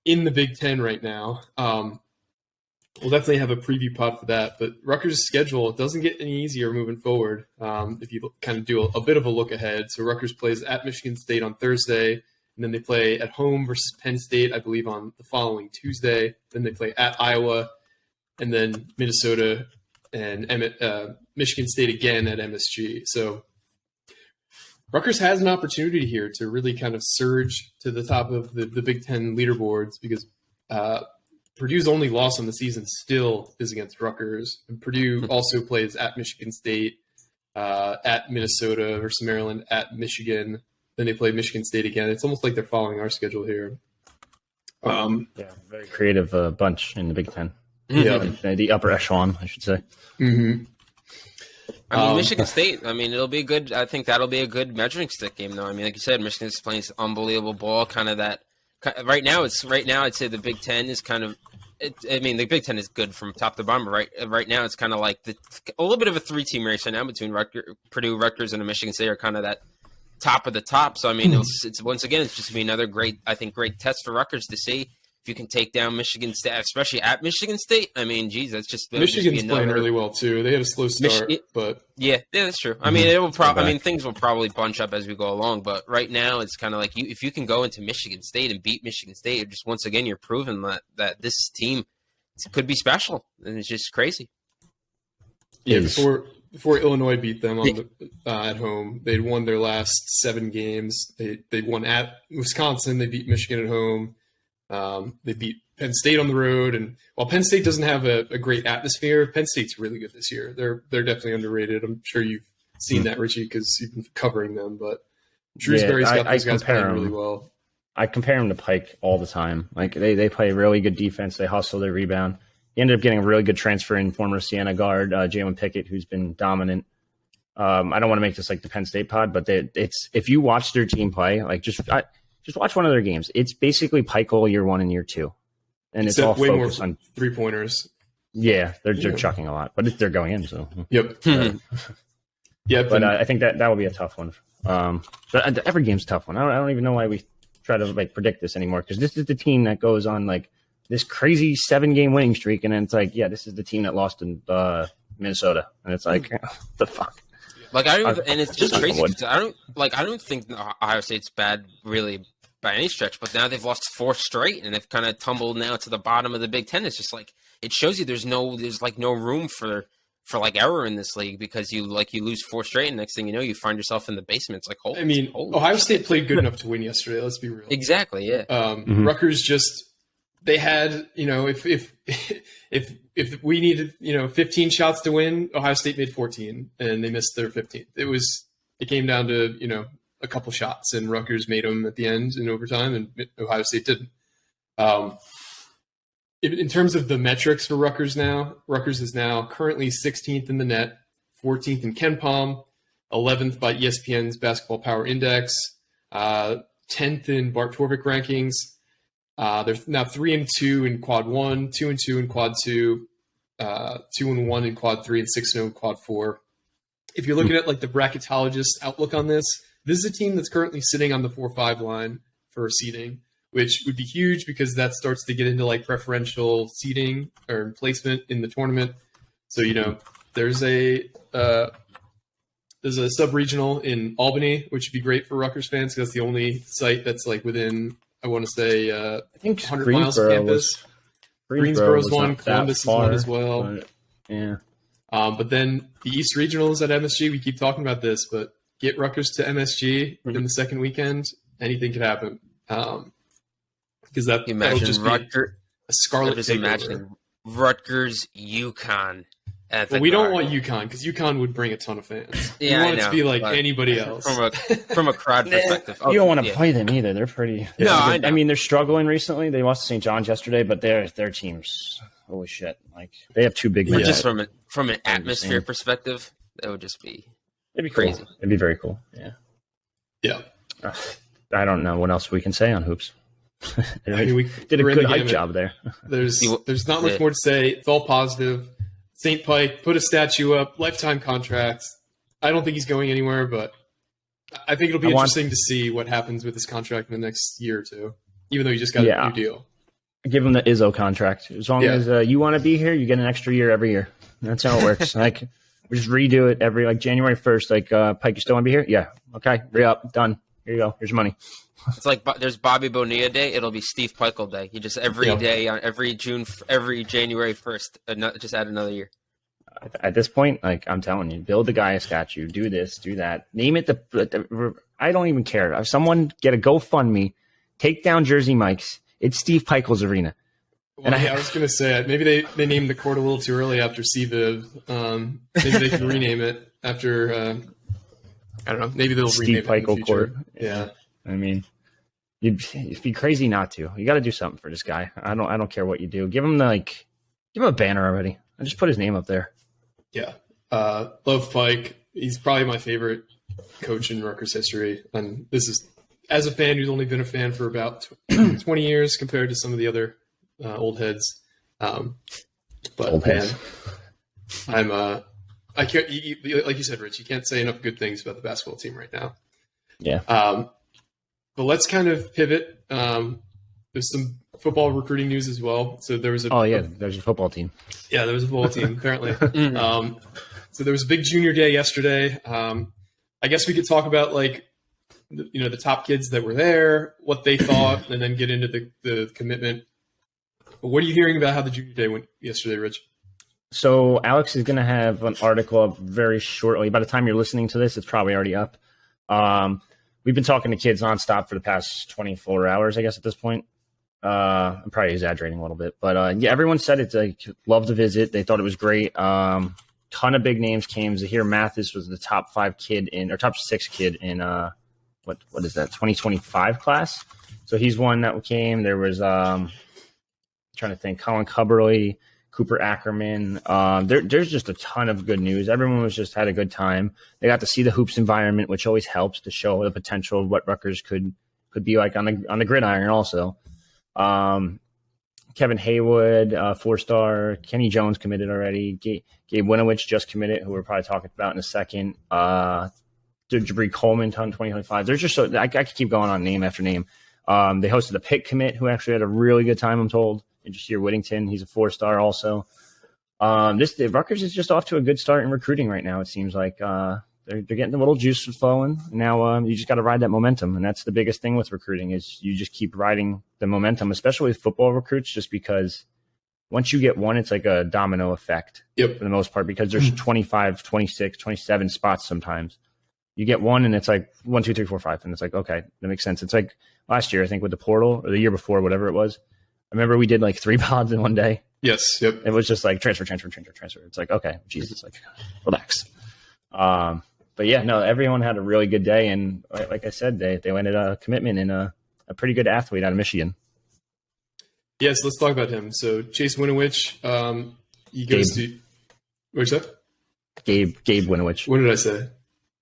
in the Big Ten right now. We'll definitely have a preview pod for that. But Rutgers' schedule doesn't get any easier moving forward if you kind of do a bit of a look ahead. So Rutgers plays at Michigan State on Thursday, and then they play at home versus Penn State, I believe, on the following Tuesday. Then they play at Iowa, and then Minnesota and Michigan State again at MSG. So Rutgers has an opportunity here to really kind of surge to the top of the Big Ten leaderboards because Purdue's only loss on the season still is against Rutgers. And Purdue also plays at Michigan State, at Minnesota versus Maryland, at Michigan. Then they play Michigan State again. It's almost like they're following our schedule here. Very creative bunch in the Big Ten. Yeah. The upper echelon, I should say. Mm-hmm. I mean, Michigan State, it'll be good. I think that'll be a good measuring stick game, though. I mean, like you said, Michigan State's playing unbelievable ball, kind of that. Right now, I'd say the Big Ten is kind of. The Big Ten is good from top to bottom. Right now, it's kind of like a little bit of a 3-team race right now between Purdue, Rutgers, and Michigan State are kind of that top of the top. So it's once again, it's just gonna be another great test for Rutgers to see if you can take down Michigan State, especially at Michigan State. I mean, geez, that's just Michigan's playing really well too. They had a slow start, but yeah, that's true. I mean, it will probably. Things will probably bunch up as we go along. But right now, it's kind of like if you can go into Michigan State and beat Michigan State, just once again, you're proving that this team could be special, and it's just crazy. Yeah, before Illinois beat them at home, they'd won their last 7 games. They won at Wisconsin. They beat Michigan at home. They beat Penn State on the road, and while Penn State doesn't have a great atmosphere, Penn State's really good this year. They're definitely underrated. I'm sure you've seen that, Richie, because you've been covering them. But Shrewsbury's got I those guys compare playing really them. well. I compare them to Pike all the time. Like they play really good defense. They hustle, they rebound. He ended up getting a really good transfer in former Siena guard Jalen Pickett, who's been dominant. I don't want to make this like the Penn State pod, but it's if you watch their team play, like just watch one of their games. It's basically Pike all year 1 and year 2, and it's all way more focused on 3-pointers. Yeah, they're chucking a lot, but they're going in. So Yep. Yep. but I think that will be a tough one. But every game's a tough one. I don't even know why we try to like predict this anymore, because this is the team that goes on like this crazy 7-game winning streak, and then it's like, yeah, this is the team that lost in Minnesota, and it's like, the fuck. Like and it's just crazy. I don't think Ohio State's bad really by any stretch, but now they've lost 4 straight, and they've kind of tumbled now to the bottom of the Big Ten. It's just like it shows you there's no room for like error in this league, because you lose 4 straight, and next thing you know, you find yourself in the basement. It's like, holy. Ohio State played good enough to win yesterday. Let's be real. Exactly. Yeah. Rutgers they had, if we needed, 15 shots to win, Ohio State made 14 and they missed their 15th. It came down to, a couple shots, and Rutgers made them at the end in overtime, and Ohio State didn't. In terms of the metrics for Rutgers is now currently 16th in the net, 14th in KenPom, 11th by ESPN's Basketball Power Index, 10th in Bart Torvik rankings. They're now 3-2 in Quad 1, 2-2 in Quad 2, 2-1 in Quad 3, and 6-0 in Quad 4. If you're looking at like the bracketologist outlook on this is a team that's currently sitting on the 4-5 line for seeding, which would be huge because that starts to get into like preferential seeding or placement in the tournament. So, there's a sub-regional in Albany, which would be great for Rutgers fans because that's the only site that's like within, I want to say, I think 100 miles of campus. Greensboro's one, Columbus is one as well. But, yeah. But then the East Regional is at MSG. We keep talking about this, but get Rutgers to MSG in the second weekend, anything could happen. Because that'll just Rutgers, be a Scarlet just takeover. imagine Rutgers, UConn. Well, we don't want UConn because UConn would bring a ton of fans. Yeah, we want it to be like anybody else. From a crowd perspective. You don't want to play them either. They're pretty. No, I know. I mean, they're struggling recently. They lost to St. John's yesterday, but their teams, holy shit! Like they have 2 big men. Just from an atmosphere perspective, that would just be. It'd be crazy. Cool. It'd be very cool. Yeah. Yeah. I don't know what else we can say on hoops. We did a good hype job there. There's not much more to say. It's all positive. St. Pike put a statue up, lifetime contract. I don't think he's going anywhere, but I think it'll be interesting to see what happens with his contract in the next year or 2, even though he just got a new deal. Give him the Izzo contract. As long as you want to be here, you get an extra year every year. That's how it works. Like we just redo it every January 1st. Like Pike, you still want to be here? Yeah. Okay. Re-up. Done. Here you go. Here's your money. It's like there's Bobby Bonilla Day. It'll be Steve Peichel Day. You just every day on every January 1st, just add another year. At this point, like I'm telling you, build the guy a statue. Do this, do that. Name it I don't even care. If someone get a GoFundMe, take down Jersey Mike's. It's Steve Peichel's arena. Well, I was going to say maybe they named the court a little too early after CVIV. Maybe they can rename it after. I don't know. Maybe they'll Steve rename Peichel it court. Yeah. I mean, it'd be crazy not to. You got to do something for this guy. I don't care what you do. Give him a banner already. I just put his name up there. Yeah. Love Pike. He's probably my favorite coach in Rutgers history. And this is as a fan who's only been a fan for about 20 years compared to some of the other old heads. But man, I can't, like you said, Rich, you can't say enough good things about the basketball team right now. Yeah. But let's kind of pivot. There's some football recruiting news as well. So there was there's a football team. Yeah, there was a football team apparently. So there was a big junior day yesterday. I guess we could talk about the top kids that were there, what they thought, and then get into the commitment. But what are you hearing about how the junior day went yesterday, Rich? So Alex is going to have an article up very shortly. By the time you're listening to this, it's probably already up. We've been talking to kids nonstop for the past 24 hours, I guess, at this point. I'm probably exaggerating a little bit, but everyone said it's loved the visit. They thought it was great. Ton of big names came. Zahir Mathis was the top 6 kid in what is that, 2025 class. So he's one that came. There was trying to think, Colin Cubberley, Cooper Ackerman. There's just a ton of good news. Everyone was just had a good time. They got to see the hoops environment, which always helps to show the potential of what Rutgers could be like on the gridiron also. Kevin Haywood, 4-star. Kenny Jones committed already. Gabe Winowich just committed, who we're probably talking about in a second. Jabri Coleman, 2025. There's just I could keep going on name after name. They hosted a Pitt commit who actually had a really good time, I'm told. And just here, Whittington, he's a 4-star also. Rutgers is just off to a good start in recruiting right now. It seems like they're getting a little juice flowing. Now you just got to ride that momentum, and that's the biggest thing with recruiting is you just keep riding the momentum, especially with football recruits, just because once you get one, it's like a domino effect for the most part because there's 25, 26, 27 spots sometimes. You get one, and it's like 1, 2, 3, 4, 5, and it's like, okay, that makes sense. It's like last year, I think, with the portal, or the year before, whatever it was. I remember we did like 3 pods in one day. Yes, yep. It was just like transfer. It's like, okay, Jesus, like, relax. But yeah, no, everyone had a really good day, and like I said, they landed a commitment in a pretty good athlete out of Michigan. Yes, let's talk about him. So Chase Winowich, he goes to what's that? Gabe Winowich. What did I say?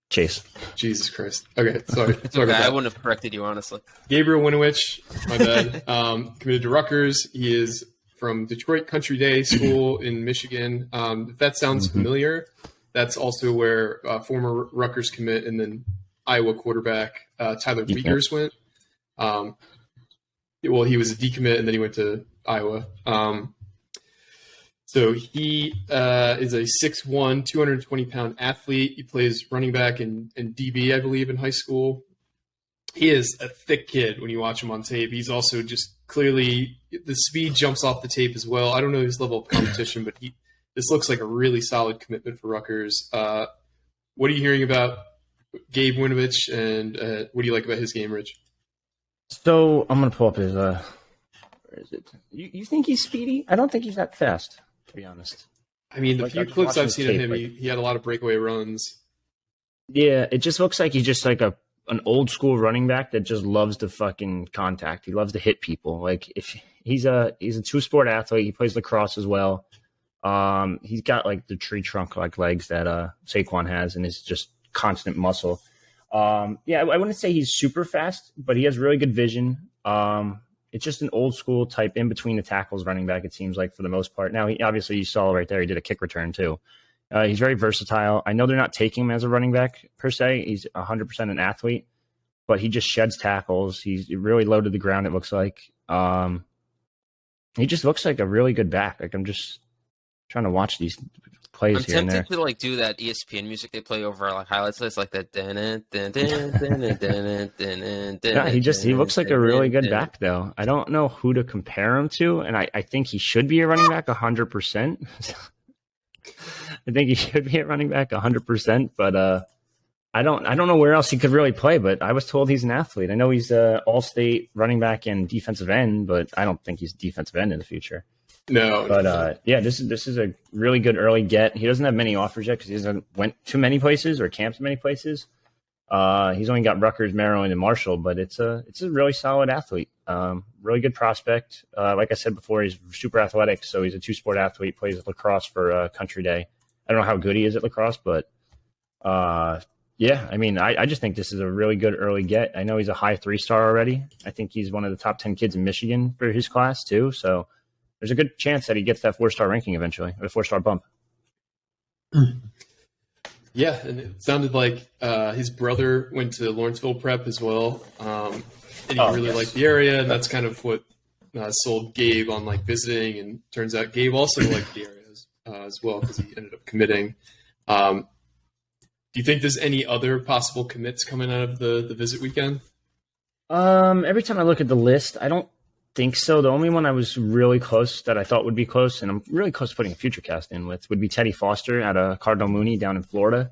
Chase. Jesus Christ. Okay, sorry Okay, about that. I wouldn't have corrected you, honestly. Gabriel Winowich, my bad. Committed to Rutgers. He is from Detroit Country Day School in Michigan. If that sounds familiar, that's also where former Rutgers commit and then Iowa quarterback Tyler Wiegers went. Well, he was a decommit and then he went to Iowa. So he is a 6'1", 220-pound athlete. He plays running back and DB, I believe, in high school. He is a thick kid when you watch him on tape. He's also just clearly – the speed jumps off the tape as well. I don't know his level of competition, but this looks like a really solid commitment for Rutgers. What are you hearing about Gabe Winowich, and what do you like about his game, Rich? So I'm going to pull up his where is it? You think he's speedy? I don't think he's that fast, to be honest. I mean, the few clips I've seen of him, like, he had a lot of breakaway runs. Yeah, it just looks like he's just like an old school running back that just loves to fucking contact. He loves to hit people. Like if he's a 2-sport athlete, he plays lacrosse as well. He's got like the tree trunk like legs that Saquon has, and is just constant muscle. Yeah, I wouldn't say he's super fast, but he has really good vision. It's just an old school type in between the tackles running back, it seems like, for the most part. Now, obviously, you saw right there, he did a kick return too. He's very versatile. I know they're not taking him as a running back per se. He's 100% an athlete, but he just sheds tackles. He's really low to the ground, it looks like. He just looks like a really good back. Like, I'm just trying to watch these plays I'm here and there. tempted to like do that ESPN music they play over like highlights list, like that. Yeah, he looks like a really good back though. I don't know who to compare him to, and I think he should be a running back 100%. I think he should be a running back 100%, but I don't know where else he could really play. But I was told he's an athlete. I know he's all-state running back and defensive end, but I don't think he's defensive end in the future. No, but yeah, this is a really good early get. He doesn't have many offers yet because he hasn't went to many places or camped to many places. He's only got Rutgers, Maryland, and Marshall, but it's a really solid athlete. Really good prospect. Like I said before, he's super athletic, so he's a 2-sport athlete. Plays lacrosse for Country Day. I don't know how good he is at lacrosse, but yeah, I mean, I just think this is a really good early get. I know he's a high 3-star already. I think he's one of the top 10 kids in Michigan for his class too. So there's a good chance that he gets that 4-star ranking eventually, or a 4-star bump. Yeah, and it sounded like his brother went to Lawrenceville Prep as well, and he really liked the area, and that's kind of what sold Gabe on like visiting. And turns out Gabe also liked the area as well because he ended up committing. Do you think there's any other possible commits coming out of the visit weekend? Every time I look at the list, I don't think so. The only one I was really close that I thought would be close, and I'm really close to putting a future cast in with, would be Teddy Foster at Cardinal Mooney down in Florida.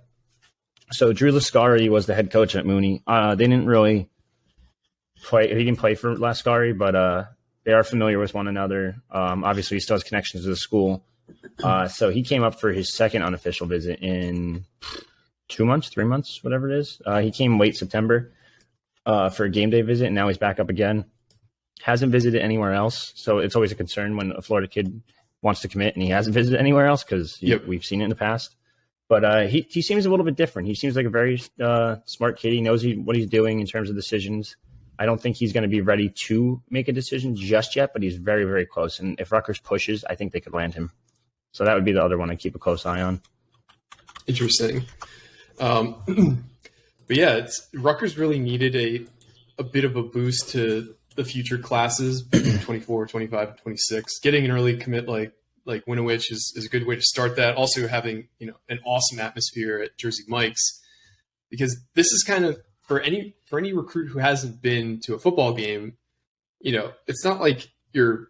So Drew Lascari was the head coach at Mooney. They didn't really play. He didn't play for Lascari, but they are familiar with one another. Obviously, he still has connections to the school. So he came up for his second unofficial visit in 2 months, 3 months, whatever it is. He came late September. for a game day visit, and now he's back up again. Hasn't visited anywhere else, so it's always a concern when a Florida kid wants to commit and he hasn't visited anywhere else because we've seen it in the past. But he seems a little bit different. He seems like a very smart kid. He knows what he's doing in terms of decisions. I don't think he's going to be ready to make a decision just yet, but he's very, very close. And if Rutgers pushes, I think they could land him. So that would be the other one I keep a close eye on. Interesting. But yeah, Rutgers really needed a bit of a boost to the future classes between 24, 25, and 26. Getting an early commit like Winowich is a good way to start that. Also having, an awesome atmosphere at Jersey Mike's, because this is kind of for any recruit who hasn't been to a football game, it's not like you're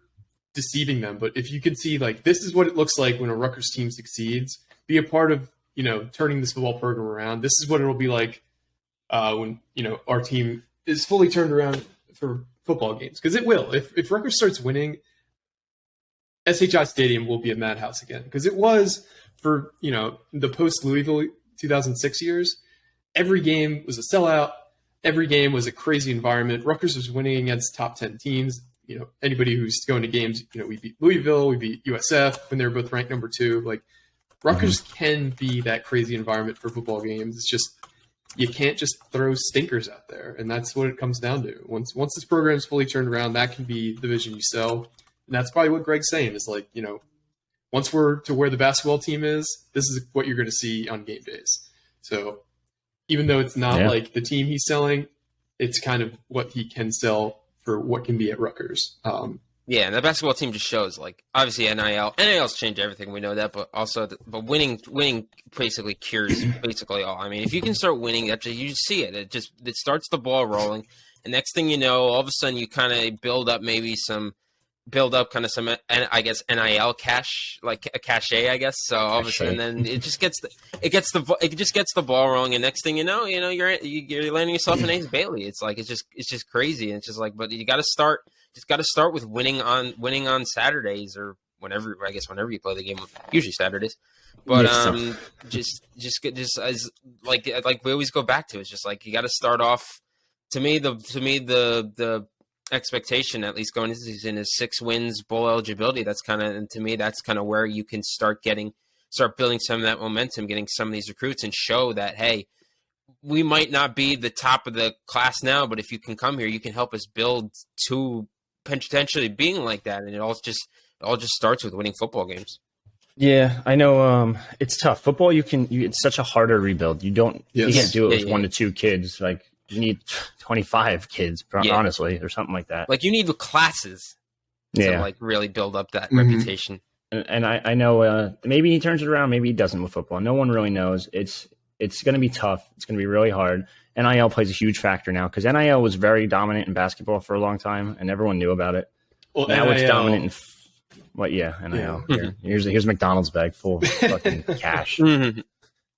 deceiving them, but if you can see like this is what it looks like when a Rutgers team succeeds, be a part of turning this football program around. This is what it'll be like when our team is fully turned around for football games, because it will. If Rutgers starts winning, SHI Stadium will be a madhouse again, because it was for the post Louisville 2006 years. Every game was a sellout. Every game was a crazy environment. Rutgers was winning against top 10 teams. Anybody who's going to games, we beat Louisville, we beat USF when they were both ranked number 2. Like Rutgers can be that crazy environment for football games. It's just you can't just throw stinkers out there, and that's what it comes down to. Once this program is fully turned around, that can be the vision you sell, and that's probably what Greg's saying is like, once we're to where the basketball team is, this is what you're going to see on game days. So even though it's not like the team he's selling, it's kind of what he can sell for what can be at Rutgers. Yeah, and the basketball team just shows, like, obviously NIL's changed everything, we know that, but also, but winning basically cures basically all. I mean, if you can start winning, you see it. It starts the ball rolling, and next thing you know, all of a sudden you kind of build up some, I guess, NIL cash, like a cachet, I guess. So all of a sudden, then it just gets the ball rolling, and next thing you know, you're landing yourself an Ace Bailey. It's like it's just crazy, and it's just like, but you got to start. Just got to start with winning on Saturdays, or whenever you play the game, usually Saturdays. But just as like we always go back to, it's just like you got to start off. To me, the expectation, at least going into the season, is 6 wins, bowl eligibility. That's kind of where you can start building some of that momentum, getting some of these recruits, and show that, hey, we might not be the top of the class now, but if you can come here, you can help us build to potentially being like that. And it all just starts with winning football games. Yeah, I know. It's tough. Football, it's such a harder rebuild. You can't do it with 1 to 2 kids. Like you need 25 kids, honestly, or something like that. Like you need the classes to like really build up that reputation. And I know maybe he turns it around, maybe he doesn't with football. No one really knows. It's going to be tough. It's going to be really hard. NIL plays a huge factor now, because NIL was very dominant in basketball for a long time, and everyone knew about it. Well, now it's dominant in NIL. Yeah. Here's McDonald's bag full of fucking cash.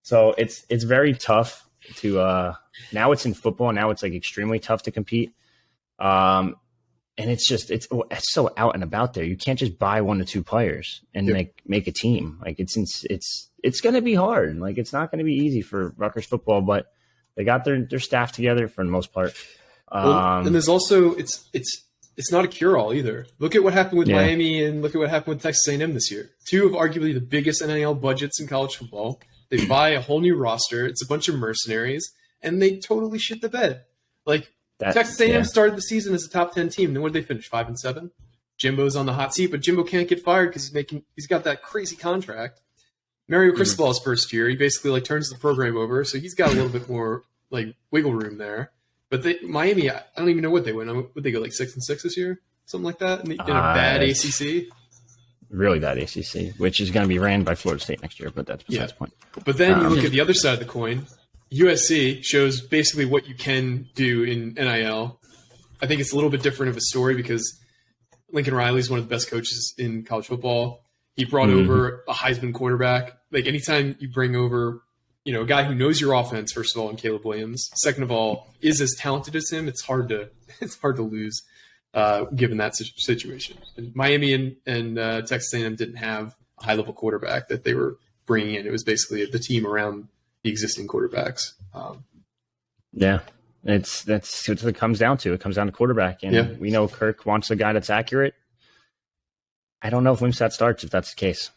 So it's very tough to now it's in football. Now it's like extremely tough to compete. And it's so out and about there. You can't just buy 1 to 2 players and make a team. Like it's going to be hard. Like it's not going to be easy for Rutgers football, but they got their staff together for the most part. And there's also it's not a cure-all either. Look at what happened with Miami, and look at what happened with Texas A&M this year. 2 of arguably the biggest NIL budgets in college football. They buy a whole new roster. It's a bunch of mercenaries, and they totally shit the bed. Like Texas A&M started the season as a top 10 team. Then what did they finish? 5-7. Jimbo's on the hot seat, but Jimbo can't get fired because he's got that crazy contract. Mario Cristobal's first year, he basically like turns the program over, so he's got a little bit more like wiggle room there. But Miami, I don't even know what they win. Would they go like 6-6 this year, something like that, in a bad ACC? Really bad ACC, which is going to be ran by Florida State next year. But that's besides the point. But then you look at the other side of the coin. USC shows basically what you can do in NIL. I think it's a little bit different of a story because Lincoln Riley is one of the best coaches in college football. He brought over a Heisman quarterback. Like anytime you bring over, a guy who knows your offense, first of all, and Caleb Williams. Second of all, is as talented as him. It's hard to lose given that situation. And Miami and Texas A&M didn't have a high level quarterback that they were bringing in. It was basically the team around the existing quarterbacks. That's what it comes down to. It comes down to quarterback, and we know Kirk wants a guy that's accurate. I don't know if Wimsatt starts if that's the case.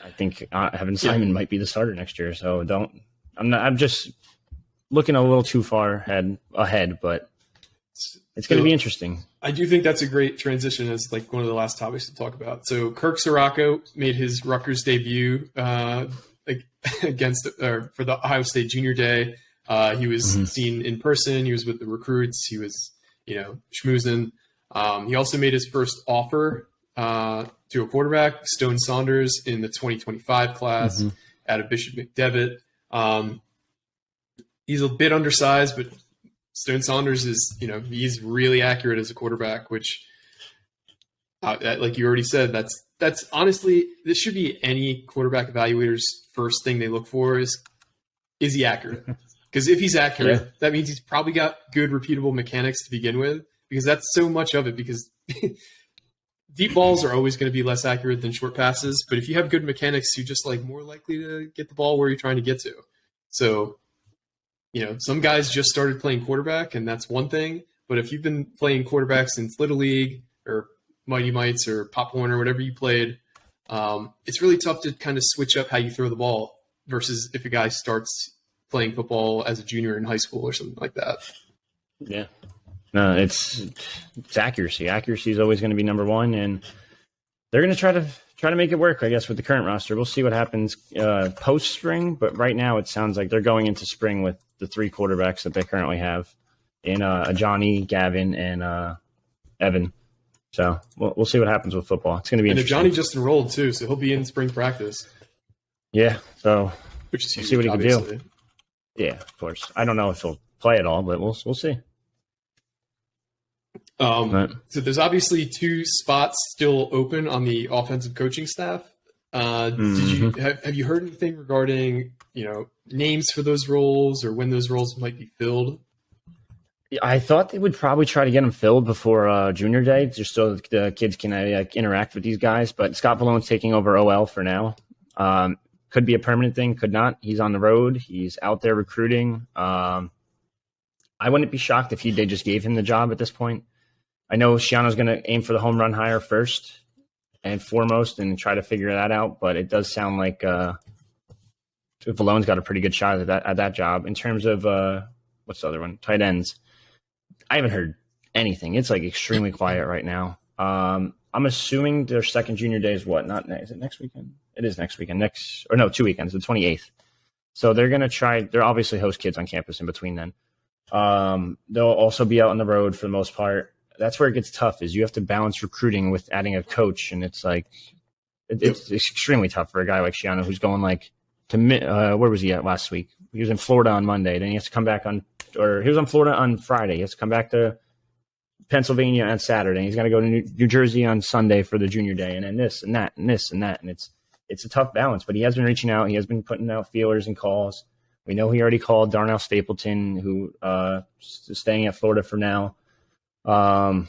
I think Evan Simon might be the starter next year. So I'm just looking a little too far ahead, but it's going to be interesting. I do think that's a great transition as like one of the last topics to talk about. So Kirk Sorocco made his Rutgers debut against for the Ohio State Junior Day. He was seen in person. He was with the recruits. He was, schmoozing. He also made his first offer to a quarterback, Stone Saunders, in the 2025 class out of Bishop McDevitt. He's a bit undersized, but Stone Saunders is, he's really accurate as a quarterback, which, like you already said, that's honestly, this should be any quarterback evaluator's first thing they look for is he accurate? Because if he's accurate, that means he's probably got good, repeatable mechanics to begin with, because that's so much of it, because deep balls are always going to be less accurate than short passes. But if you have good mechanics, you're just like more likely to get the ball where you're trying to get to. So, some guys just started playing quarterback, and that's one thing. But if you've been playing quarterback since Little League or Mighty Mites or Pop Warner, whatever you played, it's really tough to kind of switch up how you throw the ball versus if a guy starts playing football as a junior in high school or something like that. Yeah. No, it's accuracy. Accuracy is always going to be number one, and they're going to try to make it work, I guess, with the current roster. We'll see what happens post spring, but right now it sounds like they're going into spring with the three quarterbacks that they currently have in Johnny, Gavin, and Evan. So we'll see what happens with football. It's going to be interesting. And Johnny just enrolled too, so he'll be in spring practice. Yeah, so which is huge, we'll see what he obviously. can do. Yeah, of course. I don't know if he'll play at all, but we'll see. So there's obviously two spots still open on the offensive coaching staff. Have you heard anything regarding names for those roles or when those roles might be filled? I thought they would probably try to get them filled before Junior Day, just so the kids can interact with these guys. But Scott Ballone's taking over OL for now. Could be a permanent thing, could not. He's on the road. He's out there recruiting. I wouldn't be shocked if they just gave him the job at this point. I know Schiano's going to aim for the home run hire first and foremost and try to figure that out, but it does sound like Ballone's got a pretty good shot at that job. In terms of what's the other one? Tight ends. I haven't heard anything. It's like extremely quiet right now. I'm assuming their second junior day is what? Is it next weekend? It is next weekend. 2 weekends, the 28th. So they're going to try. They'll obviously host kids on campus in between then. They'll also be out on the road for the most part. That's where it gets tough, is you have to balance recruiting with adding a coach. And it's like, it's extremely tough for a guy like Schiano, who's going where was he at last week? He was in Florida on Monday. Then he has to come back he was on Florida on Friday. He has to come back to Pennsylvania on Saturday. He's got to go to New Jersey on Sunday for the junior day. And then this and that and this and that. And it's a tough balance, but he has been reaching out. He has been putting out feelers and calls. We know he already called Darnell Stapleton, who is staying at Florida for now. I'm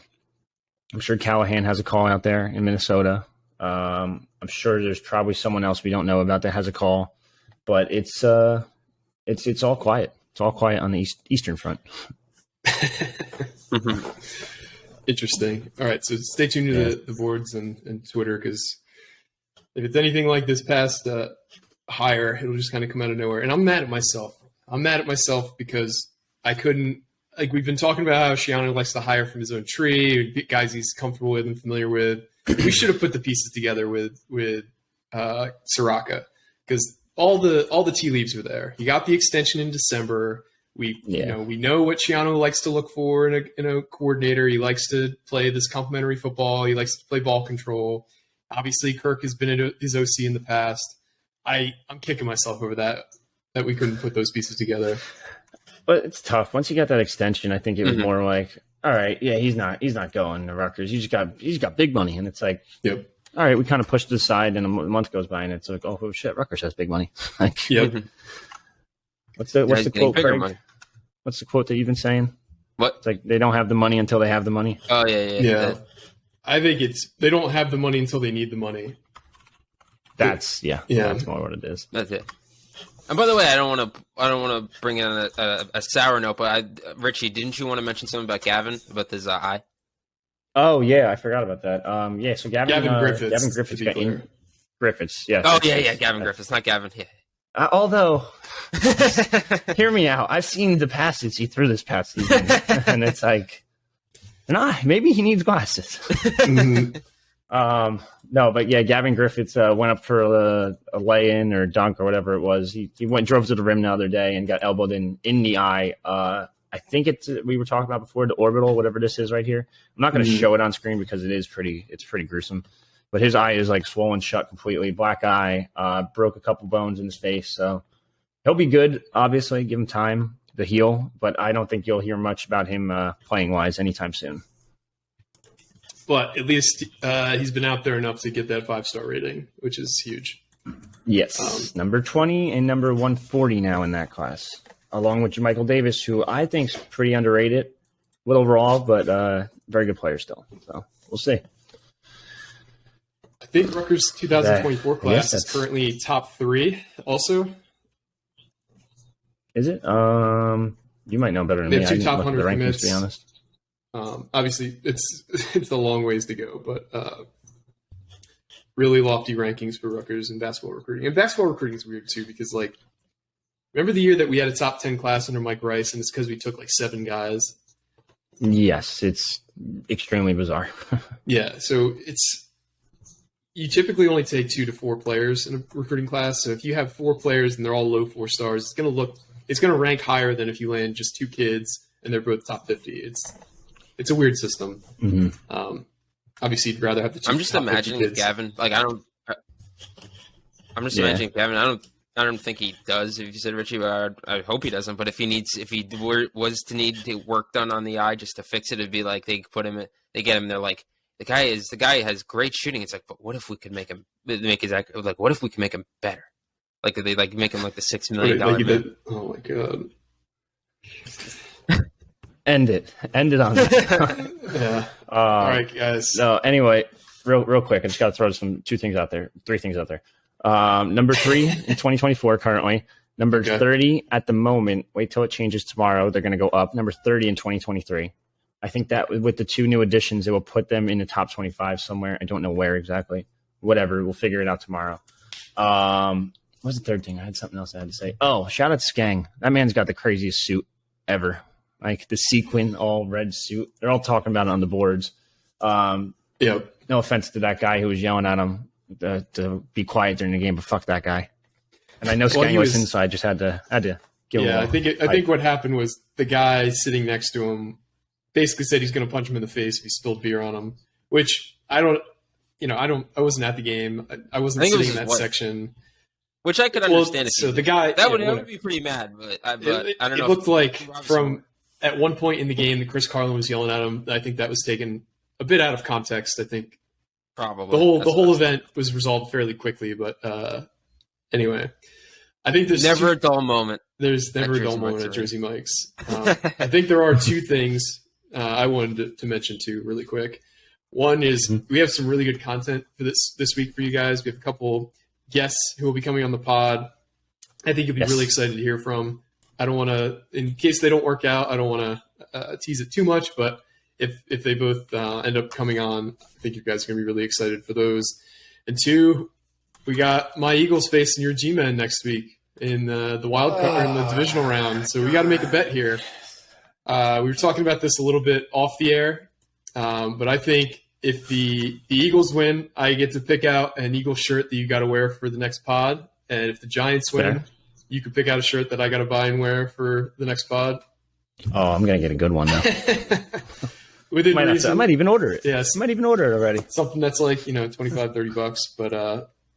sure Callahan has a call out there in Minnesota. I'm sure there's probably someone else we don't know about that has a call, but it's all quiet. It's all quiet on the Eastern Front. Interesting. All right, so stay tuned to the boards and Twitter, because if it's anything like this past hire, it'll just kind of come out of nowhere. And I'm mad at myself. Because I couldn't. Like, we've been talking about how Schiano likes to hire from his own tree, guys he's comfortable with and familiar with. We should have put the pieces together with Soraka, because all the tea leaves were there. He got the extension in December. We know what Schiano likes to look for in a coordinator. He likes to play this complementary football. He likes to play ball control. Obviously, Kirk has been his OC in the past. I'm kicking myself over that we couldn't put those pieces together. But it's tough. Once you got that extension, I think it was more like, all right, yeah, he's not going to Rutgers. He's got big money, and it's like, yep. All right, we kind of pushed it aside, and a month goes by, and it's like, oh shit, Rutgers has big money. Like, yep. What's the quote, Craig? Money. What's the quote that you've been saying? What? It's like they don't have the money until they have the money. Oh yeah. I think they don't have the money until they need the money. That's more what it is. That's it. And by the way, I don't want to bring in a sour note, but Richie, didn't you want to mention something about Gavin about his eye? Oh yeah, I forgot about that. Yeah, so Gavin Griffiths. Gavin Griffiths got in. Griffiths, yes. Oh yeah, Gavin Griffiths, not Gavin. Yeah. Although, hear me out. I've seen the passes he threw this past season, and it's like, maybe he needs glasses. No, but yeah, Gavin Griffiths went up for a lay-in or dunk or whatever it was. He drove to the rim the other day and got elbowed in the eye. I think we were talking about before, the orbital, whatever this is right here. I'm not going to show it on screen because it's pretty gruesome. But his eye is like swollen shut completely, black eye, broke a couple bones in his face. So he'll be good, obviously, give him time to heal. But I don't think you'll hear much about him playing-wise anytime soon. But at least he's been out there enough to get that 5-star rating, which is huge. Yes, number 20 and number 140 now in that class, along with Michael Davis, who I think is pretty underrated, a little raw, but very good player still. So we'll see. I think Rutgers 2024 class is currently top 3 also. Is it? You might know better than me. They have 2 top I didn't 100 look at the rankings, commits. to be honest. Obviously, it's a long ways to go, but really lofty rankings for Rutgers in basketball recruiting. And basketball recruiting is weird, too, because, like, remember the year that we had a top 10 class under Mike Rice, and it's because we took, like, 7 guys? Yes, it's extremely bizarre. Yeah, so you typically only take 2 to 4 players in a recruiting class. So if you have 4 players and they're all low 4 stars, it's going to rank higher than if you land just 2 kids and they're both top 50. It's a weird system. Mm-hmm. Obviously, you'd rather have the 2. I'm just imagining Gavin. Like I'm just imagining Gavin. I don't think he does. If you said Richie, but I hope he doesn't. But if he was to need the work done on the eye just to fix it, it'd be like they get him. They're like, the guy has great shooting. It's like, but what if we could make his act, like, what if we could make him better? Like, they like make him like the $6 million man. Oh my god. End it on that. Yeah. All right, guys. So anyway, real quick, I just got to throw 3 things out there. Number 3 in 2024 currently. Number 30 at the moment. Wait till it changes tomorrow. They're going to go up. Number 30 in 2023. I think that with the 2 new additions, it will put them in the top 25 somewhere. I don't know where exactly. Whatever. We'll figure it out tomorrow. What was the third thing? I had something else I had to say. Oh, shout out to Skang. That man's got the craziest suit ever. Like the sequin, all red suit. They're all talking about it on the boards. No offense to that guy who was yelling at him to be quiet during the game, but fuck that guy. And I know Skang listened, so I just had to give him. Yeah, I think what happened was the guy sitting next to him basically said he's going to punch him in the face if he spilled beer on him. Which I wasn't at the game. I wasn't sitting in that section. Which I could understand. So the guy that would be pretty mad, but I don't know. It looked like at one point in the game that Chris Carlin was yelling at him. I think that was taken a bit out of context. I think probably the whole event was resolved fairly quickly. But anyway, I think there's never a dull moment. There's never a dull moment at Jersey Mike's. I think there are 2 things I wanted to mention too, really quick. One is we have some really good content for this week for you guys. We have a couple guests who will be coming on the pod. I think you'll be really excited to hear from. I don't want to, in case they don't work out, I don't want to tease it too much, but if they both end up coming on, I think you guys are going to be really excited for those. And 2, we got my Eagles facing your G-Men next week in the wild card in the divisional round. So we got to make a bet here. We were talking about this a little bit off the air, but I think if the Eagles win, I get to pick out an Eagles shirt that you got to wear for the next pod. And if the Giants win, you could pick out a shirt that I got to buy and wear for the next pod. Oh, I'm going to get a good one, though. Within reason. I might even order it. Yes. I might even order it already. Something that's like, $25-$30, but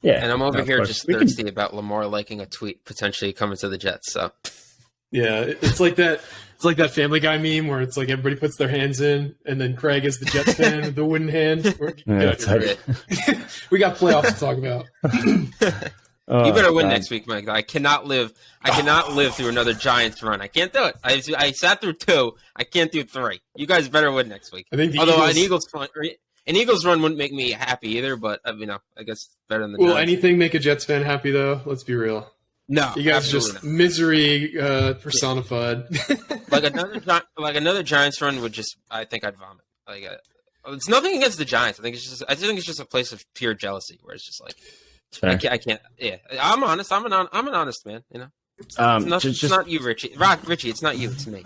yeah. And I'm over here just thirsty about Lamar liking a tweet potentially coming to the Jets. So yeah, it's like that. It's like that Family Guy meme where it's like everybody puts their hands in, and then Craig is the Jets fan with the wooden hand. We got playoffs to talk about. You better win next week, Mike. I cannot live through another Giants run. I can't do it. I sat through 2. I can't do 3. You guys better win next week. I think an Eagles run wouldn't make me happy either, but I guess better than the Giants. Will anything make a Jets fan happy though? Let's be real. No, You guys are absolutely just misery personified. not. Another Giants run would just. I think I'd vomit. It's nothing against the Giants. I think it's just a place of pure jealousy where it's just like I can't. Yeah, I'm honest. I'm an honest man. You know. It's not you, Richie. Richie, it's not you. It's me.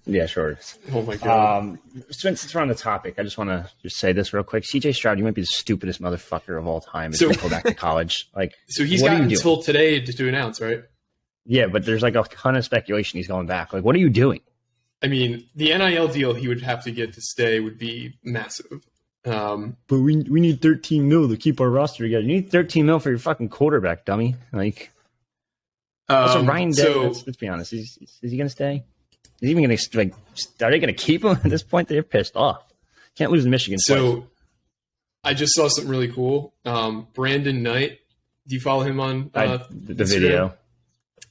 Yeah, sure. Oh my god. Since we're on the topic, I just want to just say this real quick. CJ Stroud, you might be the stupidest motherfucker of all time if you go back to college. So he's got until today to announce, right? Yeah, but there's a ton of speculation he's going back. What are you doing? I mean, the NIL deal he would have to get to stay would be massive. But we need 13 mil to keep our roster together. You need 13 mil for your fucking quarterback, dummy. Also, Ryan Day, let's be honest. Is he going to stay? Is he even going to are they going to keep him at this point? They're pissed off. Can't lose to Michigan. So twice. I just saw something really cool. Brandon Knight, do you follow him on the video?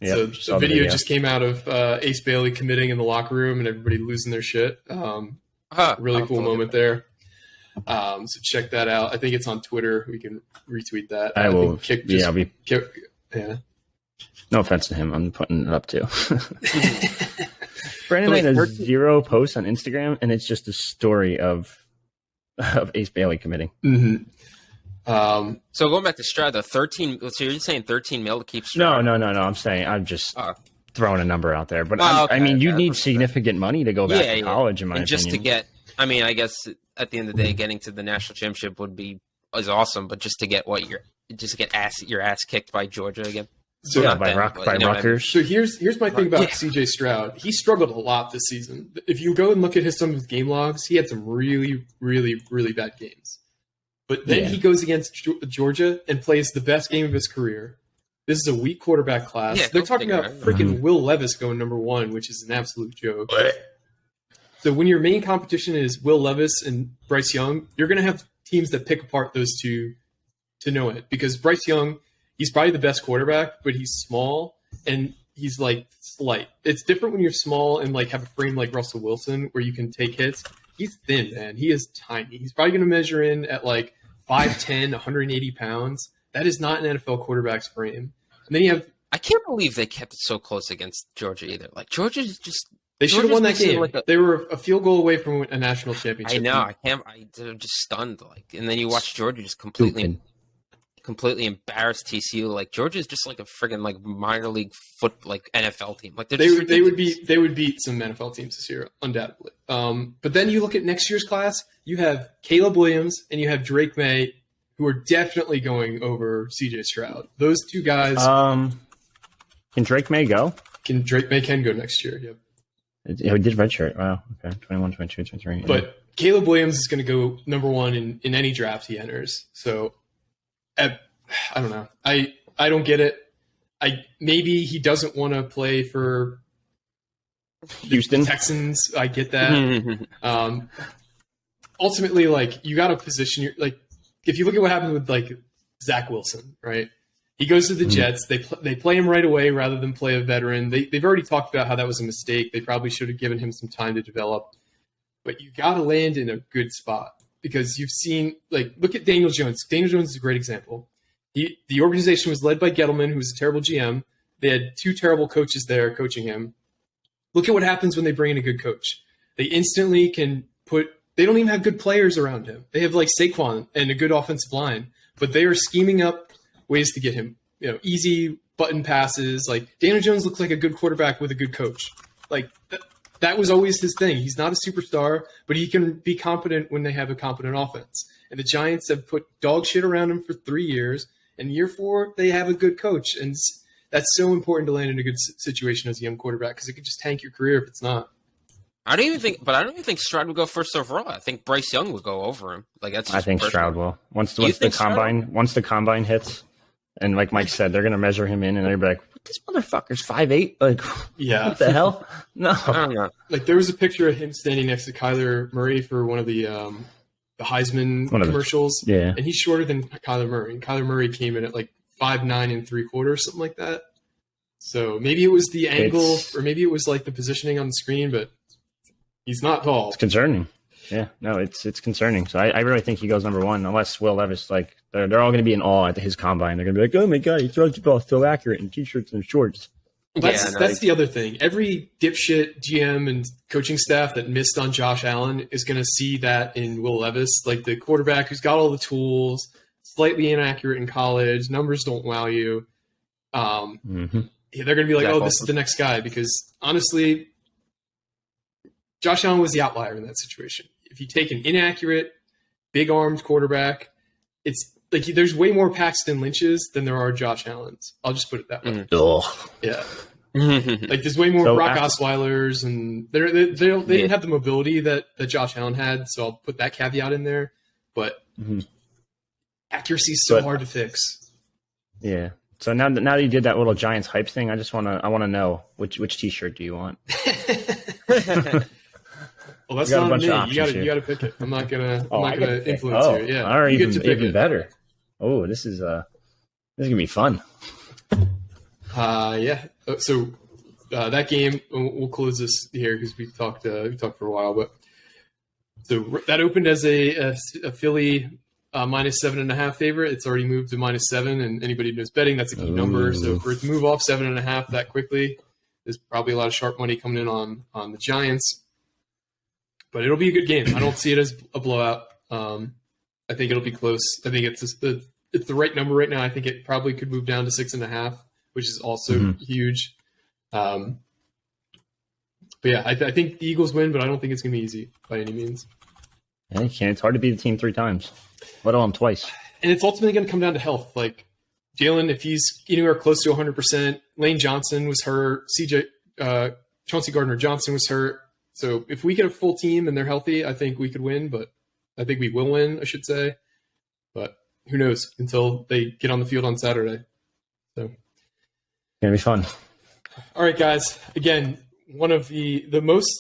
Yep, so the video just came out of Ace Bailey committing in the locker room and everybody losing their shit. Really cool moment there. So check that out. I think it's on Twitter. We can retweet that. I will. Yeah. No offense to him. I'm putting it up too. Brandon Knight has 0 posts on Instagram, and it's just a story of Ace Bailey committing. Mm-hmm. So going back to Stroud, the 13. So you're saying 13 mil to keep Stroud? No. I'm just throwing a number out there. But okay. I mean, you need significant money to go back to college, in my opinion. Just to get, I mean, I guess at the end of the day, getting to the national championship is awesome. But just to get your ass kicked by Georgia again. So by Rutgers. So here's my thing about CJ Stroud. He struggled a lot this season. If you go and look at some of his game logs, he had some really, really, really bad games. But then he goes against Georgia and plays the best game of his career. This is a weak quarterback class. Yeah, they're talking about freaking Will Levis going number 1, which is an absolute joke. So when your main competition is Will Levis and Bryce Young, you're going to have teams that pick apart those two to know it. Because Bryce Young, he's probably the best quarterback, but he's small and he's slight. It's different when you're small and have a frame like Russell Wilson where you can take hits. He's thin, man. He is tiny. He's probably going to measure in at 5'10", 180 pounds. That is not an NFL quarterback's frame. And then you have... I can't believe they kept it so close against Georgia either. Georgia's just... They should have won that game. They were a field goal away from a national championship. I know. I'm just stunned. And then you watch Georgia just completely embarrass TCU. Georgia's just a friggin' minor league NFL team. They would beat some NFL teams this year, undoubtedly. But then you look at next year's class, you have Caleb Williams and you have Drake May, who are definitely going over CJ Stroud. Those two guys. Can Drake May go? Drake May can go next year. Yep. He did redshirt. Wow. Okay. 21, 22, 23. But Caleb Williams is going to go number 1 in any draft he enters. So. I don't know. I don't get it. Maybe he doesn't want to play for Houston Texans. I get that. Ultimately, you got to position your if you look at what happened with Zach Wilson, right? He goes to the Jets. They play him right away rather than play a veteran. They've already talked about how that was a mistake. They probably should have given him some time to develop. But you got to land in a good spot. Because you've seen, look at Daniel Jones. Daniel Jones is a great example. The organization was led by Gettleman, who was a terrible GM. They had 2 terrible coaches there coaching him. Look at what happens when they bring in a good coach. They instantly can they don't even have good players around him. They have Saquon and a good offensive line, but they are scheming up ways to get him, easy button passes. Daniel Jones looks like a good quarterback with a good coach. That was always his thing. He's not a superstar, but he can be competent when they have a competent offense. And the Giants have put dog shit around him for 3 years. And year 4, they have a good coach. And that's so important to land in a good situation as a young quarterback because it could just tank your career if it's not. I don't even think Stroud would go first overall. I think Bryce Young would go over him. I think Stroud will. Once the combine hits, and like Mike said, they're going to measure him in, and they're going to be like, this motherfucker's 5'8". What the hell? No. I don't know. There was a picture of him standing next to Kyler Murray for one of the Heisman commercials. And he's shorter than Kyler Murray. And Kyler Murray came in at 5'9"3/4", something like that. So maybe it was the angle, or maybe it was the positioning on the screen, but he's not tall. It's concerning. Yeah, no, it's concerning. So I really think he goes number 1, unless Will Levis They're all going to be in awe at his combine. They're going to be like, "Oh my god, he throws the ball so accurate in t-shirts and shorts." That's the other thing. Every dipshit GM and coaching staff that missed on Josh Allen is going to see that in Will Levis, like the quarterback who's got all the tools, slightly inaccurate in college, numbers don't wow you. Yeah, they're going to be like, "Oh, this is the next guy," because honestly, Josh Allen was the outlier in that situation. If you take an inaccurate, big-armed quarterback, it's like there's way more Paxton Lynches than there are Josh Allens. I'll just put it that way. Yeah. Like there's way more Brock Osweilers, and they didn't have the mobility that Josh Allen had, so I'll put that caveat in there. But accuracy is so hard to fix. Yeah. So now that you did that little Giants hype thing, I want to know which T-shirt do you want? Well, that's not me. You got to pick it. I'm not gonna influence you. Yeah. All right. Even better. Oh, this is gonna be fun. Yeah. So that game, we'll close this here because we talked for a while. But so that opened as a Philly -7.5 favorite. It's already moved to -7, and anybody who knows betting, that's a key number. So for it to move off 7.5 that quickly, there's probably a lot of sharp money coming in on the Giants. But it'll be a good game. I don't see it as a blowout. I think it'll be close. I think it's the right number right now. I think it probably could move down to 6.5, which is also huge. But yeah, I think the Eagles win, but I don't think it's going to be easy by any means. Yeah, you can't. It's hard to beat the team 3 times, let alone twice. And it's ultimately going to come down to health. Like Jalen, if he's anywhere close to 100%, Lane Johnson was hurt. Chauncey Gardner-Johnson was hurt. So if we get a full team and they're healthy, I think we could win, but I think we will win, I should say. But who knows until they get on the field on Saturday. So Gonna be fun. All right, guys. Again, one of the most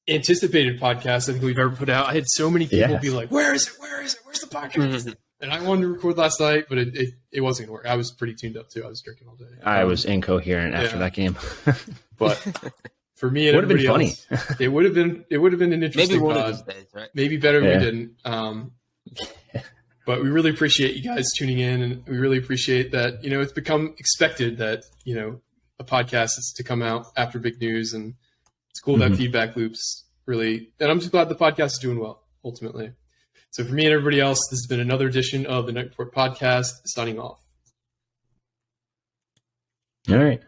anticipated podcasts I think we've ever put out. I had so many people be like, "Where is it? Where is it? Where's the podcast?" And I wanted to record last night, but it wasn't going to work. I was pretty tuned up too. I was drinking all day. I was incoherent after that game. But for me and everybody else, it would have been an interesting maybe one pod. of these days, right? Maybe better if we didn't. But we really appreciate you guys tuning in, and we really appreciate that, it's become expected that, a podcast is to come out after big news, and it's cool that feedback loops really, and I'm just glad the podcast is doing well, ultimately. So for me and everybody else, this has been another edition of the Night Report podcast, signing off. All right.